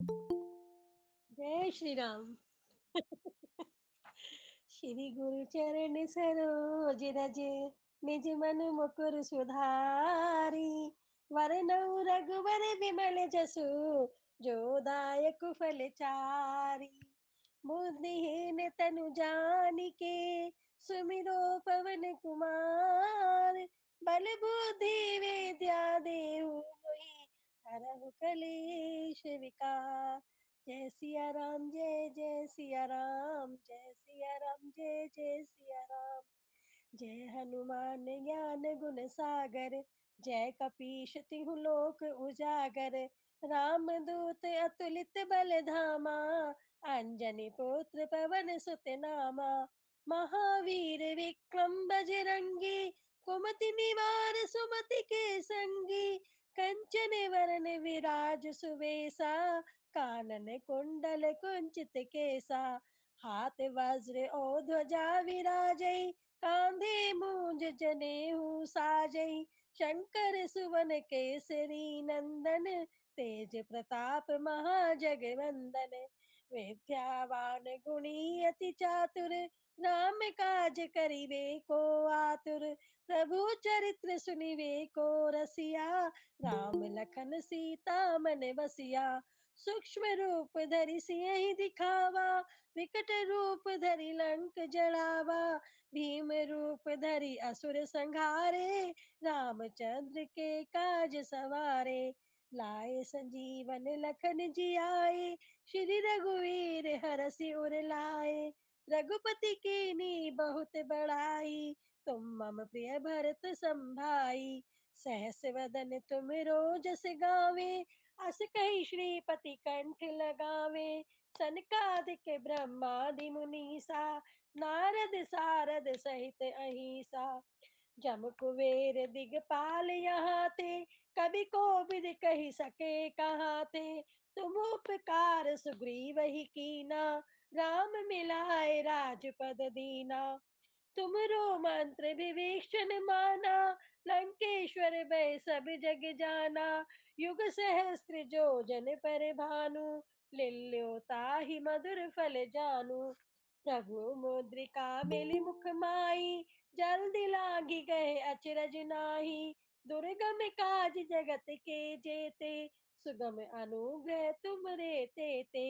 जय श्री राम। श्री गुरु चरण सरोज रज, निज मन मुकुर सुधारी। वरनउ रघुवर विमल जसु, जो दायक फल चारी। बुद्धिहीन तनु जानिके, सुमिरो पवन कुमार। बल बुद्धि विद्या देहु मोहि, हरहु कलेश विकार। जय सिया राम, जय जय सिया राम, जय सिया राम, जय जय सिया राम। जय हनुमान ज्ञान गुण सागर, जय कपीश तिहु लोक उजागर। राम दूत अतुलित बल धामा, अंजनी पुत्र पवन सुत नामा। महावीर विक्रम बजरंगी, कुमति निवार सुमति के संगी। कंचन वरन विराज सुवेसा, कानन कुंडल कुंचित केसा। हाथ वज्र और ध्वजा विराजै, कांधे मूंज जनेऊ साजै। शंकर सुवन केसरी नंदन, तेज प्रताप महाजगवंदन। विद्यावान गुणी अति चातुर, राम काज करिबे को आतुर। प्रभु चरित्र सुनिबे को रसिया, राम लखन सीता मन बसिया। सूक्ष्म रूप धरि सियहि दिखावा, विकट रूप धरि लंक जड़ावा। भीम रूप धरि असुर संहारे, रामचंद्र के काज सवारे। लाए संजीवन लखन जियाए, श्री रघुवीर हरषि उर लाए। रघुपति कीन्ही बहुत बड़ाई, तुम मम प्रिय भरत संभाई। सहस वदन तुम रोजस गावे, अस कही श्रीपति कंठ लगावे। सनकादिक ब्रह्मादि मुनीसा, नारद सारद सहित अहिसा। जम कुबेर दिगपाल यहाँ ते, कवि कोविद कही सके कहाँ थे। तुम उपकार सुग्रीव ही कीना, राम मिलाए राजपद दीना। तुमरो मंत्र विभीषण माना, लंकेश्वर भय सब जग जाना। युग सहस्त्र जो जन पर भानु, लिल्यो ताहि मधुर फल जानू। प्रभु मुद्रिका मिली मुख माई, जल्दी लागी गए अचरज नाही। दुर्गम काज जगत के जेते, सुगम अनुग्रह तुम रे तेते।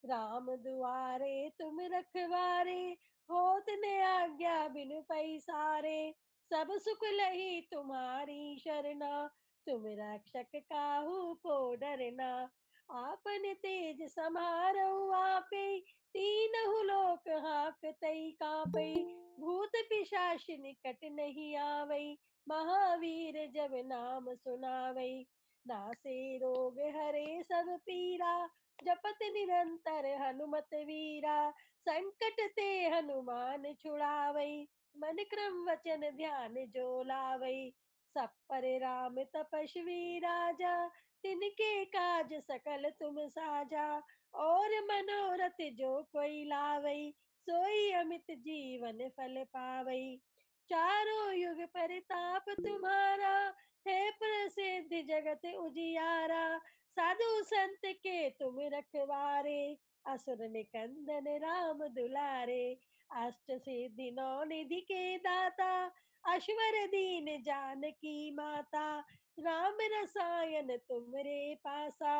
राम दुआरे तुम रखवारे, होत न आज्ञा बिनु पैसारे। सब सुख लही तुम्हारी शरणा, तुम रक्षक काहू को डरना। आपन तेज समारो आपे, तीनहु लोक हाकतै कांपै। भूत पिशाच निकट नहीं आवै, महावीर जब नाम सुनावै। नासे रोग हरे सब पीरा, जपत निरंतर हनुमत वीरा। संकट ते हनुमान छुड़ावै, मन क्रम वचन ध्यान जो लावै। सब पर राम तपस्वी राजा, तिनके काज सकल तुम साजा। और मनोरथ जो कोई लावै, सोई अमित जीवन फल पावै। चारों युग परिताप तुम्हारा, है प्रसिद्ध जगत उजियारा। साधु संत के तुम रखवारे, असुर निकंदन राम दुलारे। अष्ट सिद्धि नौ निधि के दाता, अश्वर दीन जानकी माता। राम रसायन तुमरे पासा,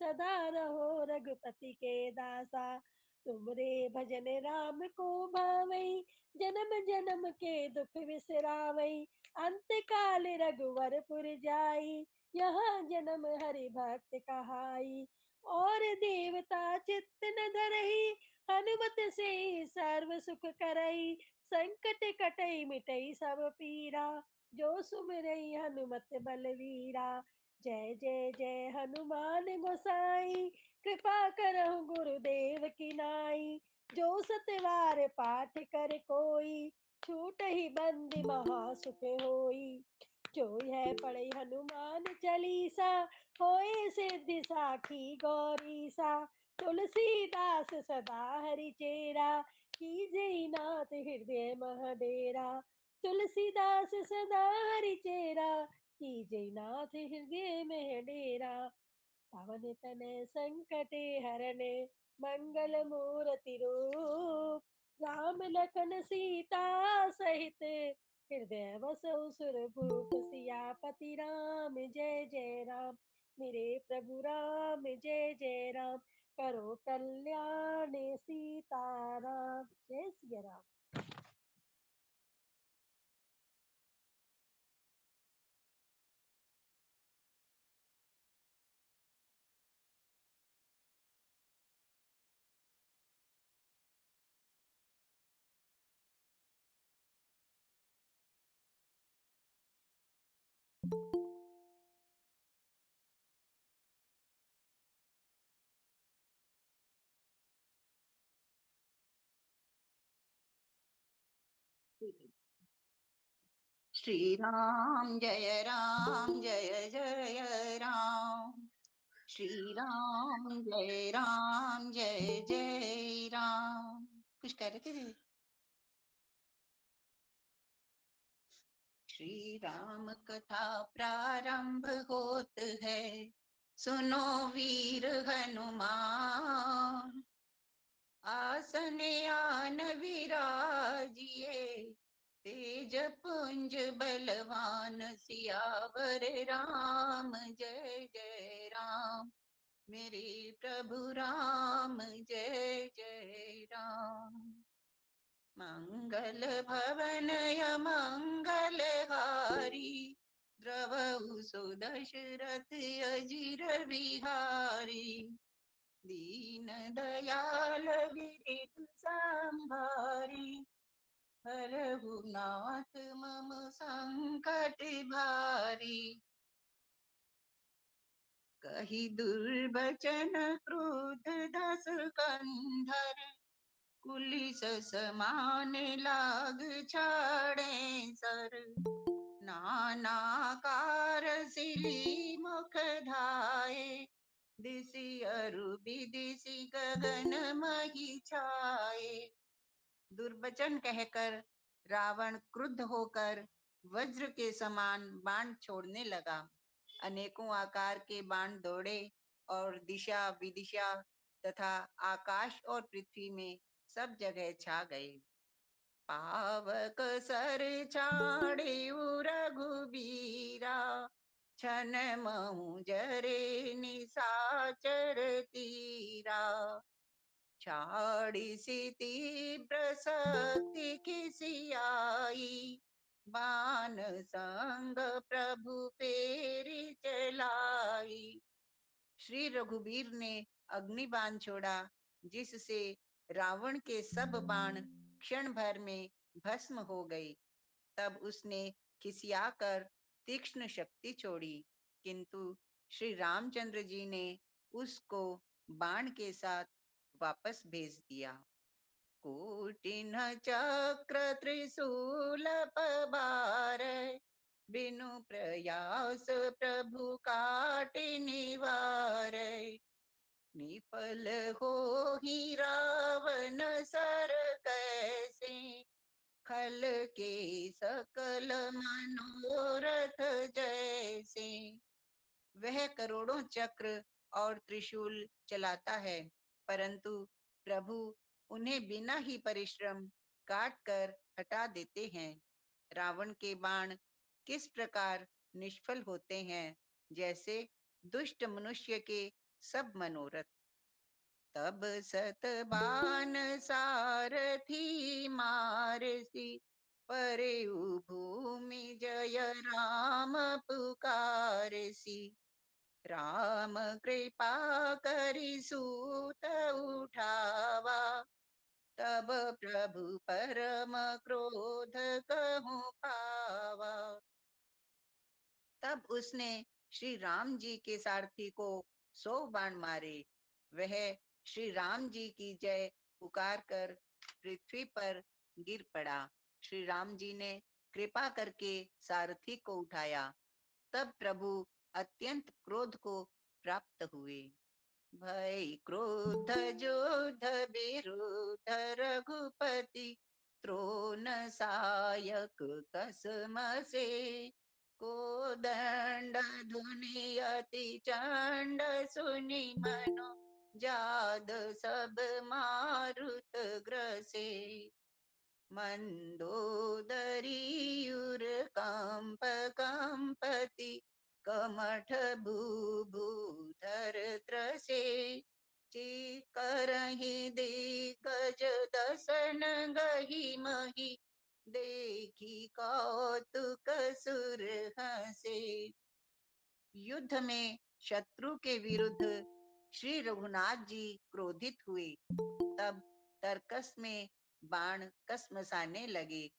सदा रहो रघुपति के दासा। तुमरे भजन राम को भावई, जन्म जन्म के दुख बिसरावई। अंत काल रघुवर पुर जाई, यहाँ जन्म हरि भक्त कहाई। और देवता चित्त न धरई, हनुमत से सर्व सुख करई। संकट कटई मिटई सब पीरा, जो सुमिरई हनुमत बलवीरा। जय जय जय हनुमान गोसाई, कृपा करहु गुरुदेव की नाई। जो सतवार पाठ कर कोई, छूट ही बंदी महा सुख होई। जो है पढ़े हनुमान चालीसा, होए सिद्धि साखी गौरीसा। तुलसीदास सदा हरि चेरा, कीजे नाथ हृदय मह डेरा। तुलसीदास सदा हरि चेरा, कीजे नाथ हृदय में डेरा। पवन तनय संकटे हरने मंगल मूर्ति रूप। राम लखन सीता सहित हृदय बसौ सुरभूप। सियापति राम जय जय राम, मेरे प्रभु राम जय जय राम। करो कल्याण सीताराम, जय सिया राम। श्री राम जय जय राम। श्री राम जय जय राम। कुछ कह रहे थे दीदी? श्री राम कथा प्रारंभ होत है, सुनो वीर हनुमान। आसन आन विराजिए, तेज पुंज बलवान। सियावर राम जय जय राम, मेरे प्रभु राम जय जय राम। मंगल भवन मंगल हारी, द्रवहु सुदशरथ अजिर बिहारी। दीन दयाल विरित संभारी, हरहु नाथ मम संकट भारी। कही दुर्बचन क्रोध दस कंधर, कुलिस समान लाग छाड़े सर। नाना कार सिली मुख धाये, दिसि अरु विदिशि गगन मही छाए। दुर्वचन कहकर रावण क्रुद्ध होकर वज्र के समान बाण छोड़ने लगा। अनेकों आकार के बाण दौड़े और दिशा विदिशा तथा आकाश और पृथ्वी में सब जगह छा गए। पावक सर छाड़े रघुबीरा, छन महु जरे निशाचर तीरा। छाड़ी सी तीव्र शक्ति खिसियाई, बाण संग प्रभु पेरी चलाई। श्री रघुबीर ने अग्नि बाण छोड़ा, जिससे रावण के सब बाण क्षण भर में भस्म हो गए। तब उसने खिसियाकर तीक्ष्ण शक्ति छोड़ी, किंतु श्री रामचंद्र जी ने उसको बाण के साथ वापस भेज दिया। कोटिन चक्र त्रिशूल पबार, बिनु प्रयास प्रभु काटि निवार। निपल हो ही रावण सर कैसे, खल के सकल मनोरथ जैसे। वह करोड़ों चक्र और त्रिशूल चलाता है, परंतु प्रभु उन्हें बिना ही परिश्रम काट कर हटा देते हैं। रावण के बाण किस प्रकार निष्फल होते हैं, जैसे दुष्ट मनुष्य के सब मनोरथ। तब सतबान सारथी मारसी, परे भूमि जय राम पुकारसी। राम कृपा करि सूत उठावा, तब प्रभु परम क्रोध कहूँ पावा। तब उसने श्री राम जी के सारथी को 100 बाण मारे। वह श्री राम जी की जय पुकार कर पृथ्वी पर गिर पड़ा। श्री राम जी ने कृपा करके सारथी को उठाया। तब प्रभु अत्यंत क्रोध को प्राप्त हुए। भय क्रोध जोध विरुद्ध रघुपति, त्रोन सायक कसम से। कोदंड धुनि अति चंड सुनि मनो जाद सब मारुत ग्रसे मंदोदरीयुर कंप कंपति कमठ भूभूधर त्रसे चिकरहि दिग्गज दसन गही मही देखी कौतुक सुर हंसे। युद्ध में शत्रु के विरुद्ध श्री रघुनाथ जी क्रोधित हुए। तब तरकस में बाण कस मसाने लगे,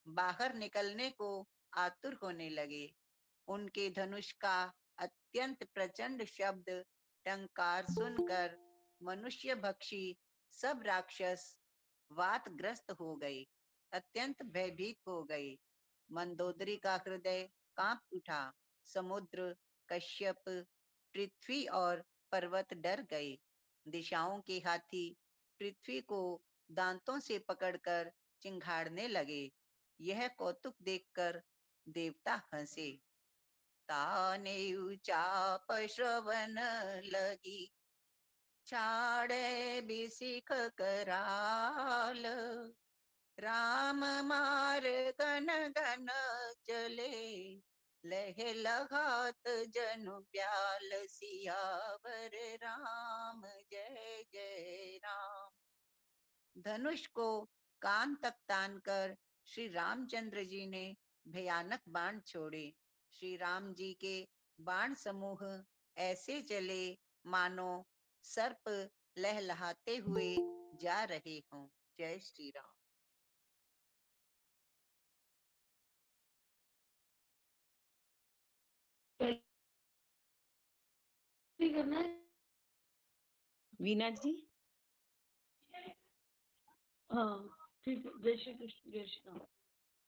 बाहर निकलने को आतुर होने लगे। उनके धनुष का अत्यंत प्रचंड शब्द टंकार सुनकर मनुष्य भक्षी सब राक्षस वातग्रस्त हो गए, अत्यंत भयभीत हो गए। मंदोदरी का हृदय कांप उठा। समुद्र, कश्यप, पृथ्वी और पर्वत डर गए। दिशाओं के हाथी पृथ्वी को दांतों से पकड़कर चिंघाड़ने लगे। यह कौतुक देखकर देवता हंसे। ताने चाप श्रवण लगी, छाड़े बिसिख कराल। राम मार गन गन चले, लह लगात जनु प्याल। सियावर राम जय जय राम। धनुष को कान तक तान कर श्री रामचंद्र जी ने भयानक बाण छोड़े। श्री राम जी के बाण समूह ऐसे चले मानो सर्प लहलहाते हुए जा रहे हों। जय श्री राम। करना है वीना जी। हाँ ठीक है। जय श्री कृष्ण, जय श्री राम।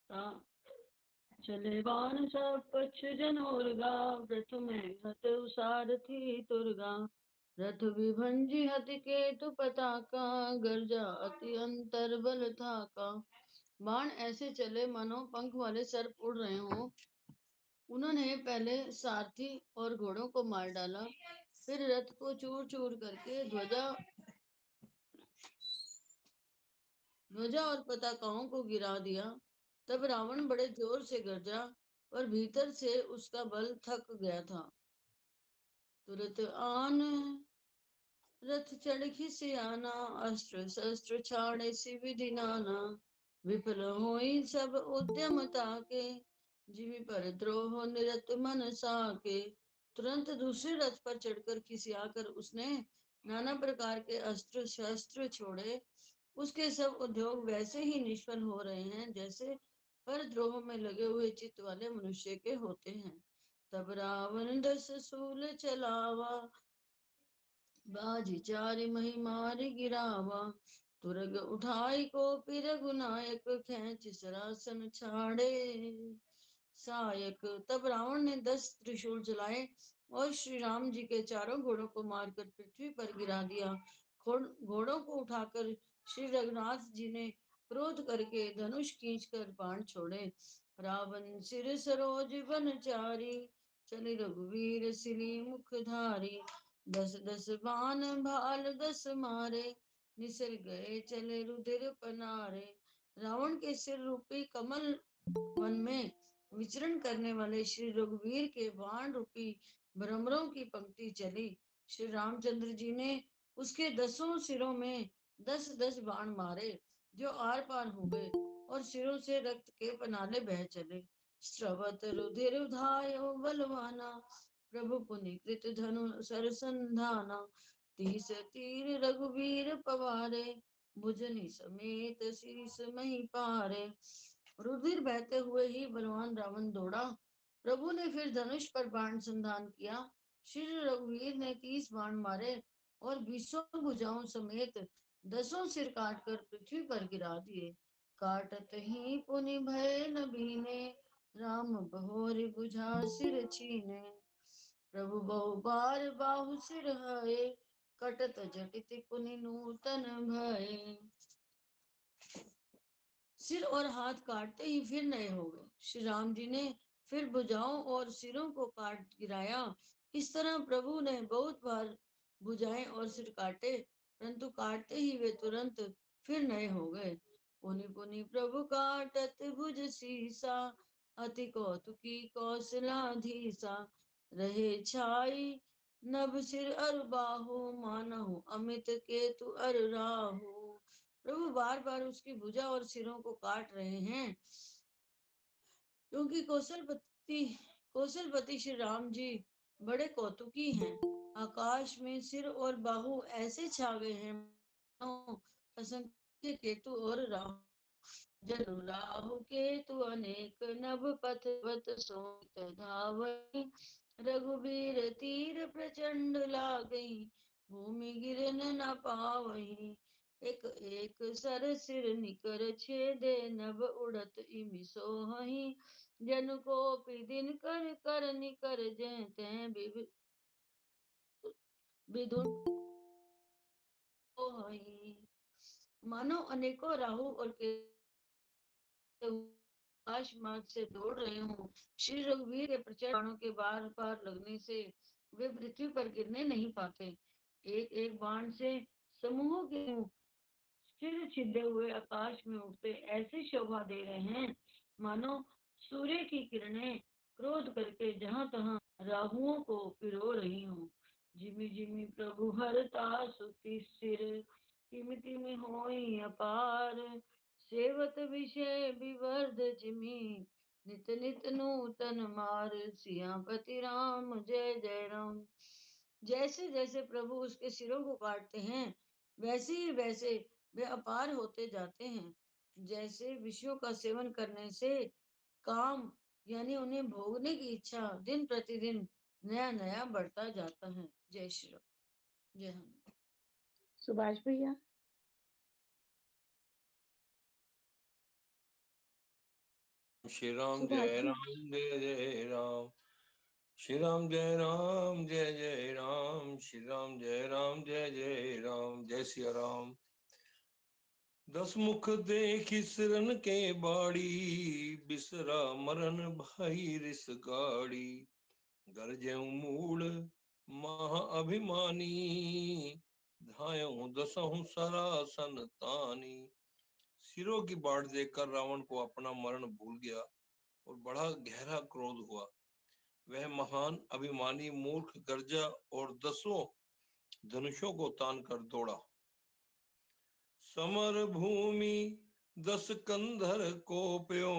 हाँ। चले बाण सब पक्ष जनोरगा, रथ में हत सारथी तुरगा। रथ विभंजी हति केतु पताका, गर्जा अति अंतर बल थाका। बाण ऐसे चले मानो पंख वाले सर्प उड़ रहे हों। उन्होंने पहले सारथी और घोड़ों को मार डाला, फिर रथ को चूर चूर करके ध्वजा और पताकाओं को गिरा दिया। तब रावण बड़े जोर से गरजा, पर भीतर से उसका बल थक गया था। तुरत आन रथ चढ़ खिसियाना, अस्त्र शस्त्र छाड़े सी विधि नाना। विफल होई सब उद्यम ताके, जीवी पर द्रोह निरत मन साके। तुरंत दूसरे रथ पर चढ़कर खिसियाकर उसने नाना प्रकार के अस्त्र शस्त्र छोड़े। उसके सब उद्योग वैसे ही निष्फल हो रहे हैं जैसे परद्रोह में लगे हुए चित्त वाले मनुष्य के होते हैं। तब रावण 10 सूल चलावा, बाजी चारि मही मारि गिरावा। तुरग उठाई को रघुनायक, खेच सरासन छाड़े सायक। तब रावण ने 10 त्रिशूल चलाए और श्री राम जी के चारों घोड़ों को मारकर पृथ्वी पर गिरा दिया। घोड़ों को उठाकर श्री रघुनाथ जी ने क्रोध करके धनुष खींचकर बाण छोड़े। रावण सिर सरोज बन चारी, चले रघुवीर सिरी मुखधारी। 10 10 बाण भाल 10 मारे, निसर गए चले रुधिर पनारे। रावण के सिर रूपी कमल वन में विचरण करने वाले श्री रघुवीर के बाण रूपी भ्रमरों की पंक्ति चली। श्री रामचंद्र जी ने उसके 10 सिरों में 10 10 बाण मारे, जो आर पार हो गए और सिरों से रक्त के पनाले बह चले। स्रवत रुधिर धायो बलवाना, प्रभु पुनि कृत धनु सरसंधाना। 30 तीर रघुवीर पवारे, भुजनि समेत शीस मही पारे। रुधिर बहते हुए ही बलवान रावण दौड़ा। प्रभु ने फिर धनुष पर बाण संधान किया। श्री रघुवीर ने 30 बाण मारे और 20 भुजाओं समेत 10 सिर काटकर पृथ्वी पर गिरा दिए। काटत ही पुनि भय न बीने, राम बहोर बुझा सिर छीने। प्रभु बहु बार बाहु सिर हए, कटत जटित पुनि नूतन भय। सिर और हाथ काटते ही फिर नए हो गए। श्री राम जी ने फिर भुजाओं और सिरों को काट गिराया। इस तरह प्रभु ने बहुत बार भुजाएं और सिर काटे, परंतु काटते ही वे तुरंत फिर नए हो गए। पुनि पुनि प्रभु काटत भुज सीसा, अति कौतुकी कौशलाधीसा। रहे छाई नभ सिर अर बाहु, मानहु अमित केतु अर राहु। प्रभु बार बार उसकी भुजा और सिरों को काट रहे हैं, क्योंकि कौशलपति श्री राम जी बड़े कौतुकी हैं। आकाश में सिर और बाहु ऐसे छा गए हैं मानो असंख्य केतु और राहु। जनु राहु केतु अनेक नभ पथवत सोत धावई। रघुबीर तीर प्रचंड लागई, भूमि गिरन न पावई। एक एक सर सिर निकर छेदे, नभ उड़त इमि सोहई। जनु को दिन कर कर निकर जय तै विधुन होई। मानो अनेकों राहु और केतु आकाश मार्ग से दौड़ रहे हों। श्री रघुवीर के प्रचंड बाणों के बार बार लगने से वे पृथ्वी पर गिरने नहीं पाते। एक एक बाण से समूहों के सिर छिदे हुए आकाश में उड़ते ऐसे शोभा दे रहे हैं, मानो सूर्य की किरणें क्रोध करके जहां तहां राहुओं को पिरो रही हों। जिमि जिमि प्रभु हरता सुति सिर, तिमि तिमि होई अपार। सेवत विषय विवर्ध जिमि, नित नित नूतन मार। सियापति राम जय जय राम। जैसे जैसे प्रभु उसके सिरों को काटते हैं, वैसे ही वैसे वे अपार होते जाते हैं। जैसे विषयों का सेवन करने से काम यानी उन्हें भोगने की इच्छा दिन प्रतिदिन नया नया बढ़ता जाता है। जय श्री राम। जय हनुमान। सुभाष भैया। श्री राम सुभाष जय जी। राम जय जय राम। श्री राम जय राम जय जय राम। श्री राम जय राम जय जय राम। जय सिया राम। दस मुख देखि सिरन के बाड़ी, बिसरा मरन भाई रिस गाड़ी। गरजेऊ मूल महा अभिमानी, धायऊ दसहु सरासन तानी। सिरों की बाढ़ देखकर रावण को अपना मरण भूल गया और बड़ा गहरा क्रोध हुआ। वह महान अभिमानी मूर्ख गर्जा और दसों धनुषों को तान कर दौड़ा। समर भूमि 10 कंधर को प्यो,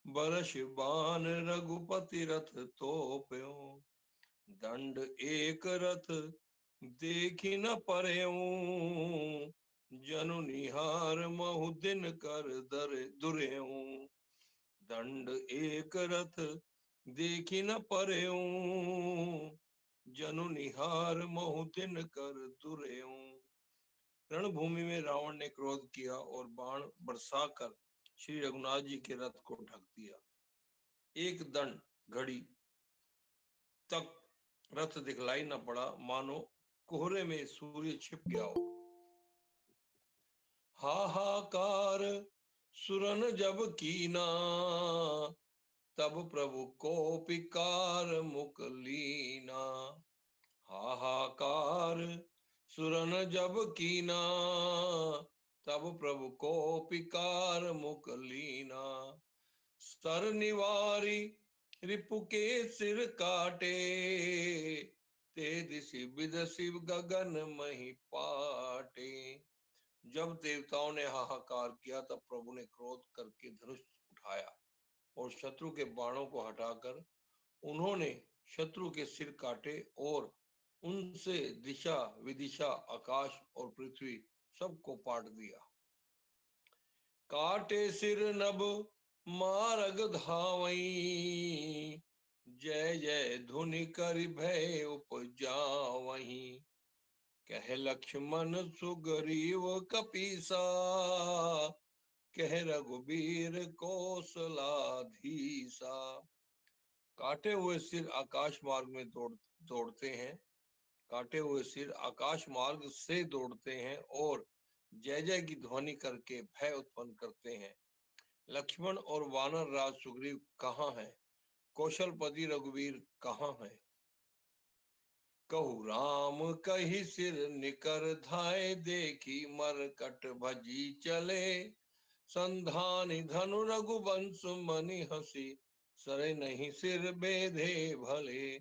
बरस बान रघुपति रथ तो प्यो। दंड एक रथ देखी न परेऊ, जनु निहार महु दिन कर दुरेऊ। दंड एक रथ देखी न परेऊ, जनु निहार महु दिन कर दुरेऊ। रणभूमि में रावण ने क्रोध किया और बाण बरसाकर श्री रघुनाथ जी के रथ को ढक दिया। एक दंड घड़ी तक रथ दिखलाई न पड़ा, मानो कोहरे में सूर्य छिप गया हो। हाहाकार सुरन जब कीना, तब प्रभु को पिकार मुख लीना। हाहाकार सुरन जब कीना, तब प्रभु को पिकार मुख लीना। सर निवारी रिपु के सिर काटे, ते दिशि विदसि गगन मही पाटे। जब देवताओं ने हाहाकार किया तब प्रभु ने क्रोध करके धनुष उठाया और शत्रु के बाणों को हटाकर उन्होंने शत्रु के सिर काटे और उनसे दिशा विदिशा आकाश और पृथ्वी सबको पाट दिया। काटे सिर नभ मारग धावई, जय जय धुनि करि भय उपजावहीं। कह लक्ष्मण सुग्रीव कपीसा, कह रघुबीर कौशलाधीसा। काटे हुए सिर आकाश मार्ग में दौड़ते हैं, काटे हुए सिर आकाश मार्ग से दौड़ते हैं और जय जय की ध्वनि करके भय उत्पन्न करते हैं। लक्ष्मण और वानर राज सुग्रीव कहाँ है? कौशलपति रघुवीर कहाँ है? कहु राम कही सिर निकर धाय, देखी मरकट भजी चले। संधानी धनु रघुवंश मनि हसी, सरे नहीं सिर बेधे भले।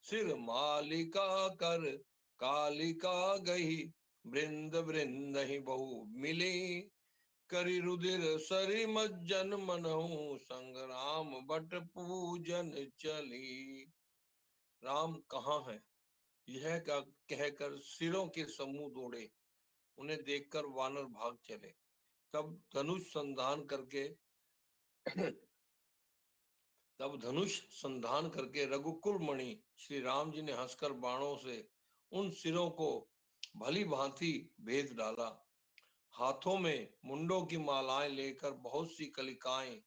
सिर मालिका कर कालिका गही, वृंद वृंद ही बहु मिली। करि रुधिर सरि मज्जन मनहु, संग्राम बट पूजन चली। राम कहाँ है? यह कहकर सिरों के समूह दौड़े। उन्हें देखकर वानर भाग चले। तब धनुष संधान करके रघुकुल मणि श्री राम जी ने हंसकर बाणों से उन सिरों को भली भांति भेद डाला। हाथों में मुंडों की मालाएं लेकर बहुत सी कलिकाएं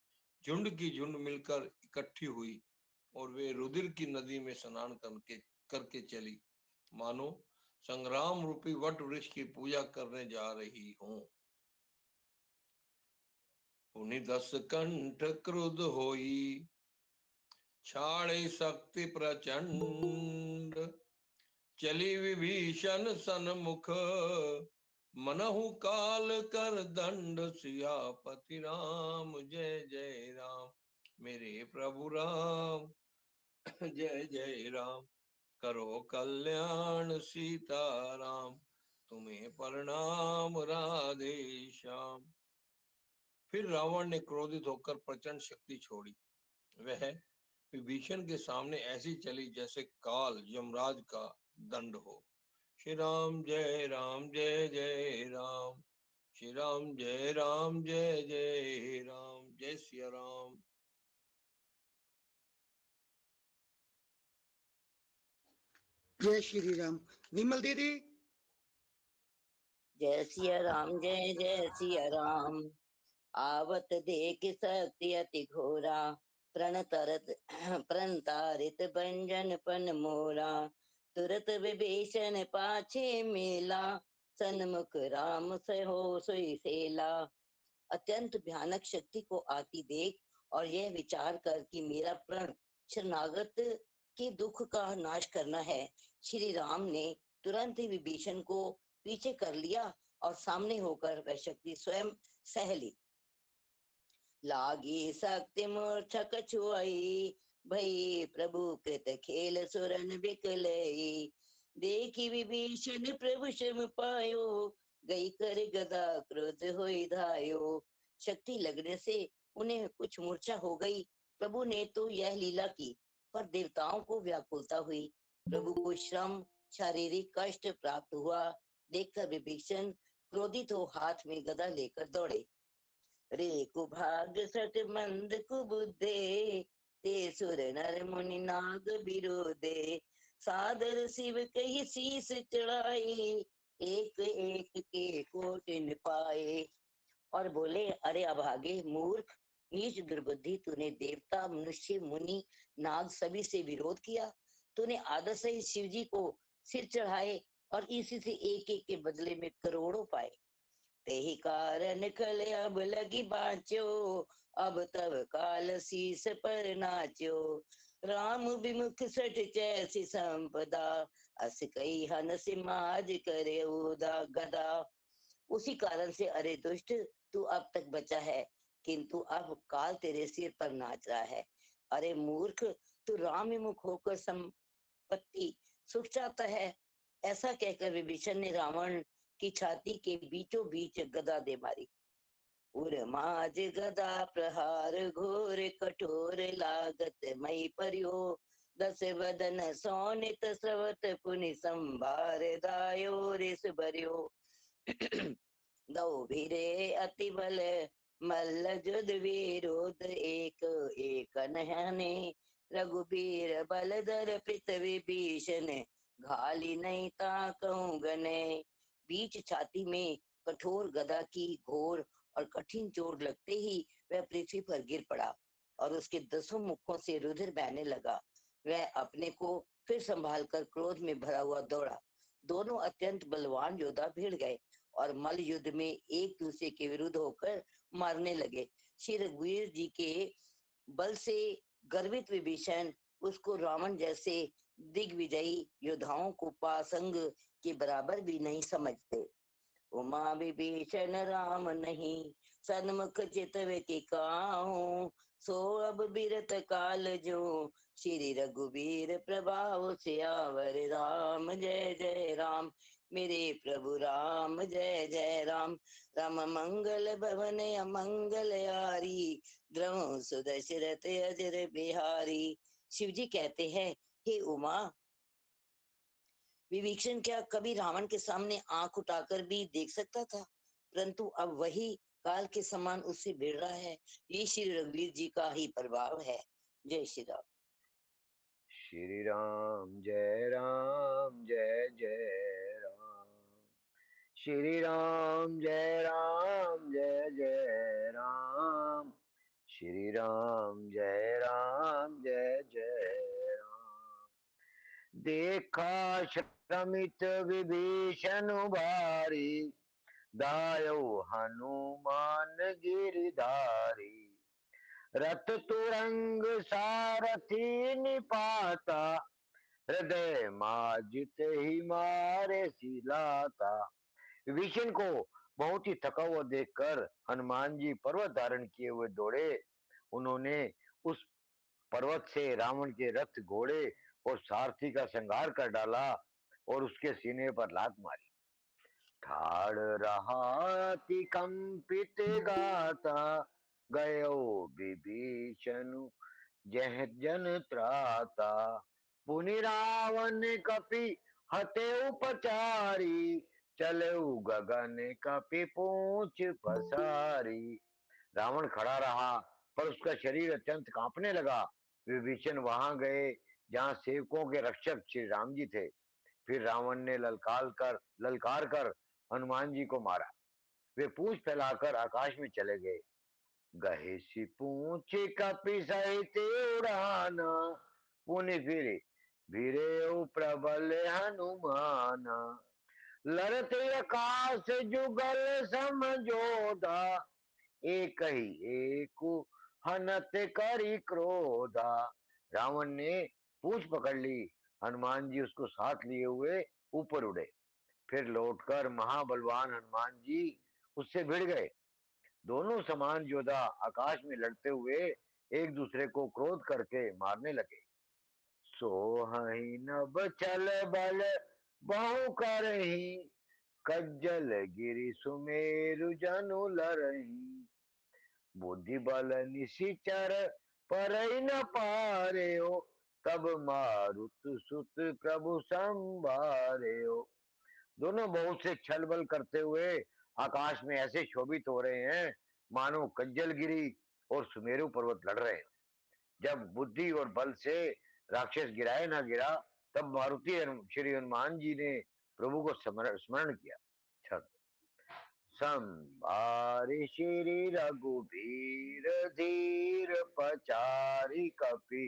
झुंड की झुंड मिलकर इकट्ठी हुई और वे रुधिर की नदी में स्नान करके चली, मानो संग्राम रूपी वट वृक्ष की पूजा करने जा रही हूं। पुनि 10 कंठ क्रुद्ध होई, छाड़े शक्ति प्रचंड। चली विभीषण सन्मुख, मनहु काल कर दंड। सियापति राम जय जय राम, मेरे प्रभु राम जय जय राम। करो कल्याण सीताराम, तुम्हें प्रणाम राधे श्याम। फिर रावण ने क्रोधित होकर प्रचंड शक्ति छोड़ी। वह विभीषण के सामने ऐसी चली जैसे काल यमराज का दंड हो। श्री राम जय राम, श्री राम जय राम, जय सिया राम। जय श्री राम। विमल दीदी। जय सिया राम, जय जय सिया राम। आवत देख शक्ति अति घोरा, प्रणतारित भंजन पन मोरा। तुरत विभीषण पाछे मेला, सन्मुख राम सहो सोई सेला। अत्यंत भयानक शक्ति को आती देख और यह विचार कर कि मेरा प्रण शरणागत के दुख का नाश करना है, श्री राम ने तुरंत ही विभीषण को पीछे कर लिया और सामने होकर वह शक्ति स्वयं सह ली। लागी शक्ति मूर्छा कछुआई, भई प्रभु कृत खेल सुरन बिकलई। देखी विभीषण प्रभु श्रम पायो, गई कर गदा क्रोध होई धायो। शक्ति लगने से उन्हें कुछ मूर्छा हो गई। प्रभु ने तो यह लीला की, पर देवताओं को व्याकुलता हुई। प्रभु को श्रम शारीरिक कष्ट प्राप्त हुआ। देखकर विभीषण क्रोधित हो हाथ में गदा लेकर दौड़े। रे कुभाग सट मंद कुबुद्धे, ते सुर नर मुनि नाग विरोधे। सादर शिव कही शीस चढ़ाई, एक एक के कोटिन पाए। और बोले, अरे अभागे मूर्ख नीच दुर्बुद्धि, तूने देवता मनुष्य मुनि नाग सभी से विरोध किया। तूने आदर से शिव जी को सिर चढ़ाए और इसी से एक एक के बदले में करोड़ों पाए। तेहि कारण खल अब लगी बाँचो, अब तब काल शीस पर नाचो। राम विमुख सठ जैसी संपदा, अस कई हन सिमाज करे उदा गदा। उसी कारण से अरे दुष्ट, तू अब तक बचा है, किंतु अब काल तेरे सिर पर नाच रहा है। अरे मूर्ख, तू राम विमुख होकर संपत्ति सुख चाहता है। ऐसा कहकर विभीषण ने रावण की छाती के बीचों बीच गदा दे मारी। उर्माज गदा प्रहार घोर कठोर लागत मई परियो। दस वदन सोनित स्रवत पुनि संभार दायो रिस भरियो। दो भिरे अति बल मल्ल जुद विरोध, एक एक नहने रघुबीर बलधर पित विभीषण। घाली नहीं ताकहूं गने। बीच छाती में कठोर गदा की घोर और कठिन चोट लगते ही वह पृथ्वी पर गिर पड़ा और उसके 10 मुखों से रुधिर बहने लगा। वह अपने को फिर संभालकर क्रोध में भरा हुआ दौड़ा। दोनों अत्यंत बलवान योद्धा भिड़ गए और मल्ल युद्ध में एक दूसरे के विरुद्ध होकर मारने लगे। श्री रघुवीर जी के बल से गर्वित विभीषण उसको रावण जैसे दिग्विजयी योद्धाओं को पासंग के बराबर भी नहीं समझते। उमा विभीषण राम नहीं सन्मुख चितवे टिकाऊं, सो अब बिरत काल जो श्री रघुवीर प्रभाव सियावर राम। जय जय राम मेरे प्रभु राम, जय जय राम। राम मंगल भवन अमंगल यारी, द्रव सुदशरथ अजर बिहारी। शिव जी कहते हैं, हे उमा, विभीषण क्या कभी रावण के सामने आंख उठाकर भी देख सकता था, परंतु अब वही काल के समान उससे भिड़ रहा है। ये श्री रघुवीर जी का ही प्रभाव है। जय श्री राम। श्री राम जय राम जय जय राम। श्री राम जय राम जय जय राम। श्री राम जय राम जय जय राम। देखा श्रमित विभीषण भारी, दायो हनुमान गिरधारी। रथ तुरंग सारथी निपाता, हृदय माजित ही मारे सिलाता। विभीषण को बहुत ही थका हुआ देखकर हनुमान जी पर्वत धारण किए हुए दौड़े। उन्होंने उस पर्वत से रावण के रथ, घोड़े और सारथी का संहार कर डाला और उसके सीने पर लात मारी। ठाड़ रहा अति कंपित गाता, गयो विभीषण जह जन त्राता। पुनि रावण कपि हते उपचारी, चले गगन कपि पूंछ पसारी। रावण खड़ा रहा पर उसका शरीर अत्यंत कांपने लगा। विभीषण वहां गए जहां सेवकों के रक्षक श्री राम जी थे। फिर रावण ने ललकार कर हनुमान जी को मारा। वे पूंछ फैलाकर आकाश में चले गए। गहे सी पूंछ कपि सहित उड़ाना, पुनि फिरे भिरे प्रबल हनुमाना। लड़त आकाश जुगल समझोधा, एक ही एक हनत करी क्रोधा। रावण ने पूंछ पकड़ ली। हनुमान जी उसको साथ लिए हुए ऊपर उड़े। फिर लौटकर महाबलवान हनुमान जी उससे भिड़ गए। दोनों समान योद्धा आकाश में लड़ते हुए एक दूसरे को क्रोध करके मारने लगे। सोहई नभ चल बल बहु करही, कज्जल गिरि सुमेरु जनु लरही। बुद्धि बल निशिचर परई न पारे हो, तब मारुत सुत प्रभु संभारे हो। दोनों बहुत से छल बल करते हुए आकाश में ऐसे शोभित हो रहे हैं मानो कज्जलगिरी और सुमेरु पर्वत लड़ रहे हैं। जब बुद्धि और बल से राक्षस गिराए ना गिरा, तब मारुति श्री हनुमान जी ने प्रभु को स्मरण किया। छद संभारि श्री रघुबीर धीर, पचारि कपि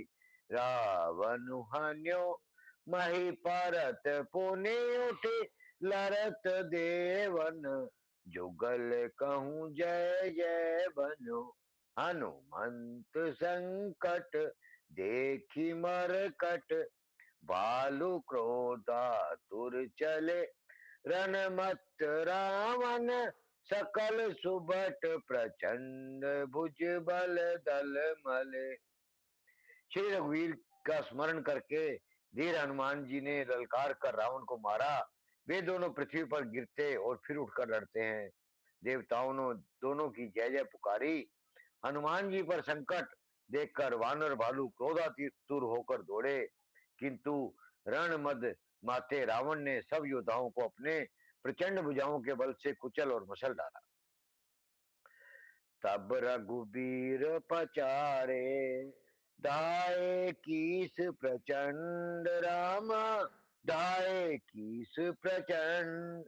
रावण हन्यो। मही परत पुनि उठे लरत देवन, जुगल कहूँ जय जय बनो। हनुमंत संकट देखी मरकट, भालु क्रोधातुर चले। रणमत रावण सकल सुबट, प्रचंड भुज बल दल मले। श्री रघुवीर का स्मरण करके धीर हनुमान जी ने ललकार कर रावण को मारा। वे दोनों पृथ्वी पर गिरते और फिर उठकर लड़ते हैं। देवताओं ने दोनों की जय जय पुकारी। हनुमान जी पर संकट देखकर वानर भालू क्रोधातुर होकर दौड़े, किंतु रणमद माते रावण ने सब योद्धाओं को अपने प्रचंड भुजाओं के बल से कुचल और मसल डाला। तब रघुबीर पचारे, धाये कीस प्रचंड रामा। धाये कीस प्रचंड,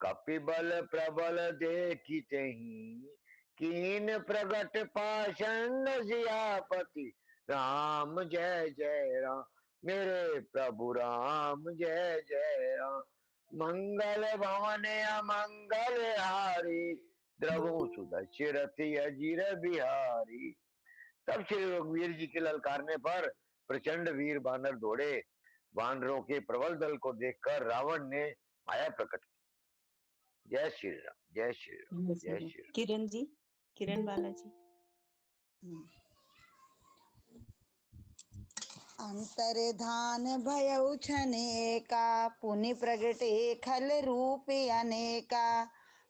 कपिबल प्रबल देखिते ही। कीन प्रगट पाषंड सियापति राम, जय जय राम। मेरे प्रभु राम, जय जय राम। मंगल भवन अमंगल हारी, द्रवो सुदर्शन रथि अजीर बिहारी। तब श्री रघुवीर जी के ललकारने पर प्रचंड वीर बानर दौड़े। वानरों के प्रबल दल को देखकर रावण ने माया प्रकट की। जय श्री राम, जय श्री राम, जय श्री राम। किरण जी, किरण बालाजी। अंतर्धान भयउ छनेका, पुनि प्रगटे खल रूप अनेका।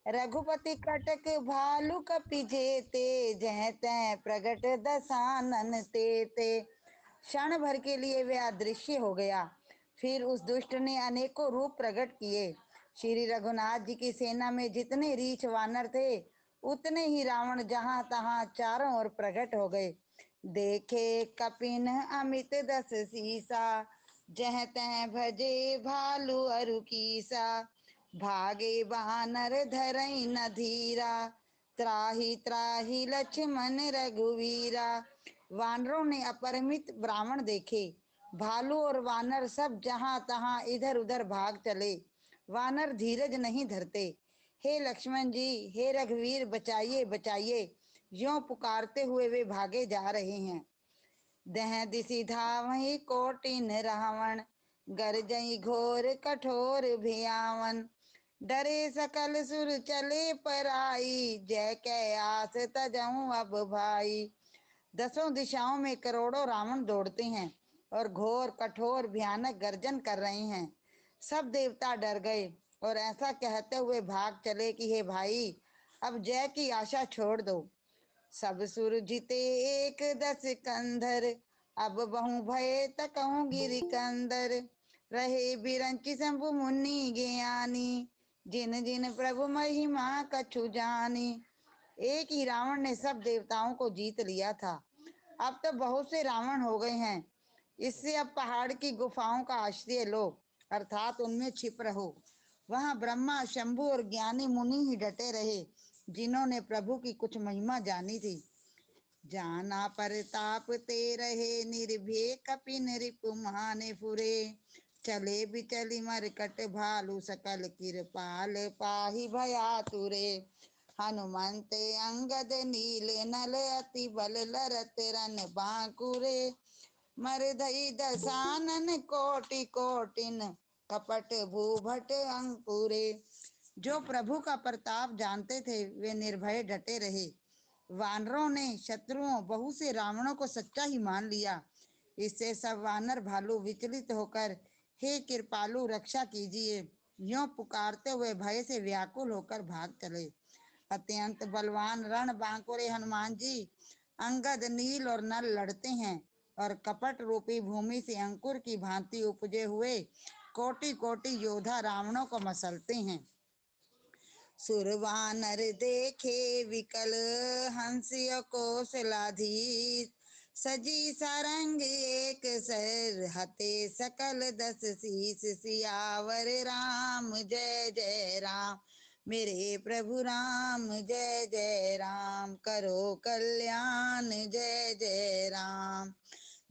रघुपति कटक भालु कपि जेते, जह तह प्रगट दसानन तेते। क्षण भर के लिए वह अदृश्य हो गया। फिर उस दुष्ट ने अनेकों रूप प्रकट किए। श्री रघुनाथ जी की सेना में जितने रीछ वानर थे, उतने ही रावण जहां तहां चारों ओर प्रकट हो गए। देखे कपिन अमित दस सीसा, जह तह भजे भालू अरु कीसा। भागे बानर धरई न धीरा, त्राही त्राही लक्ष्मण रघुवीरा। वानरों ने अपरिमित ब्राह्मण देखे। भालू और वानर सब जहां तहां इधर उधर भाग चले। वानर धीरज नहीं धरते। हे लक्ष्मण जी, हे रघुवीर, बचाइए बचाइए, यों पुकारते हुए वे भागे जा रहे हैं। दह दिशि धावहि कोटिन रावण, गरजई घोर कठोर भियावन। डरे सकल सुर चले पराई, जय कै आस तजऊं अब भाई। दसों दिशाओं में करोड़ों रावण दौड़ते हैं और घोर कठोर भयानक गर्जन कर रहे हैं। सब देवता डर गए और ऐसा कहते हुए भाग चले कि हे भाई, अब जय की आशा छोड़ दो। सब सुर जीते एक दस कंधर, अब बहु भय तकहूँ गिरि कंदर। रहे बिरंची शंभु मुनि ज्ञानी, जिन जिन प्रभु महिमा कछु जानी। एक ही रावण ने सब देवताओं को जीत लिया था। अब तो बहुत से रावण हो गए हैं। इससे अब पहाड़ की गुफाओं का आश्रय लो, अर्थात उनमें छिप रहो। वहां ब्रह्मा, शंभु और ज्ञानी मुनि ही डटे रहे, जिन्होंने प्रभु की कुछ महिमा जानी थी। जाना परताप ते रहे, निर्भय कपिन रिपु महाने फुरे। चले बिचली मरकट भालू, सकल किरपाल पाहि भयातुरे। हनुमंत अंगद नील नल, अति बल लरत रन बांकुरे। मरधई दसानन कोटि कोटिन, कपट भूभट अंकुरे। जो प्रभु का प्रताप जानते थे, वे निर्भय डटे रहे। वानरों ने शत्रुओं बहुत से रावणों को सच्चा ही मान लिया। इससे सब वानर भालू विचलित होकर, हे कृपालु रक्षा कीजिए, यों पुकारते हुए भय से व्याकुल होकर भाग चले। अत्यंत बलवान रण बांकुरे हनुमान जी अंगद, नील और नल लड़ते हैं और कपट रूपी भूमि से अंकुर की भांति उपजे हुए कोटि कोटि योद्धा रावणों को मसलते हैं। सुरवानर देखे विकल, हंसिय कौशलाधीश। सजी सारंग एक सर, हते सकल दस शीस। सियावर राम जय जय राम, मेरे प्रभु राम जय जय राम। करो कल्याण जय जय राम।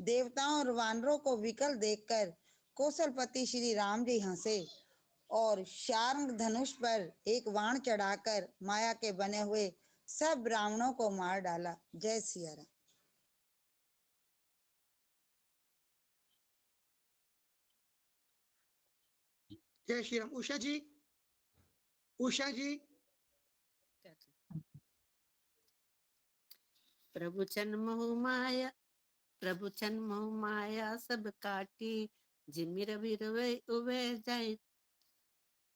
देवताओं और वानरों को विकल देखकर कौशलपति श्री राम जी हंसे और शार्ंग धनुष पर एक बाण चढ़ाकर माया के बने हुए सब रावणों को मार डाला। जय सिया राम। जय श्री राम। उषा जी, उषा जी। प्रभु चन मोह माया, प्रभु चन मोह माया सब काटी। जिमिर भी रवे उवे जाए,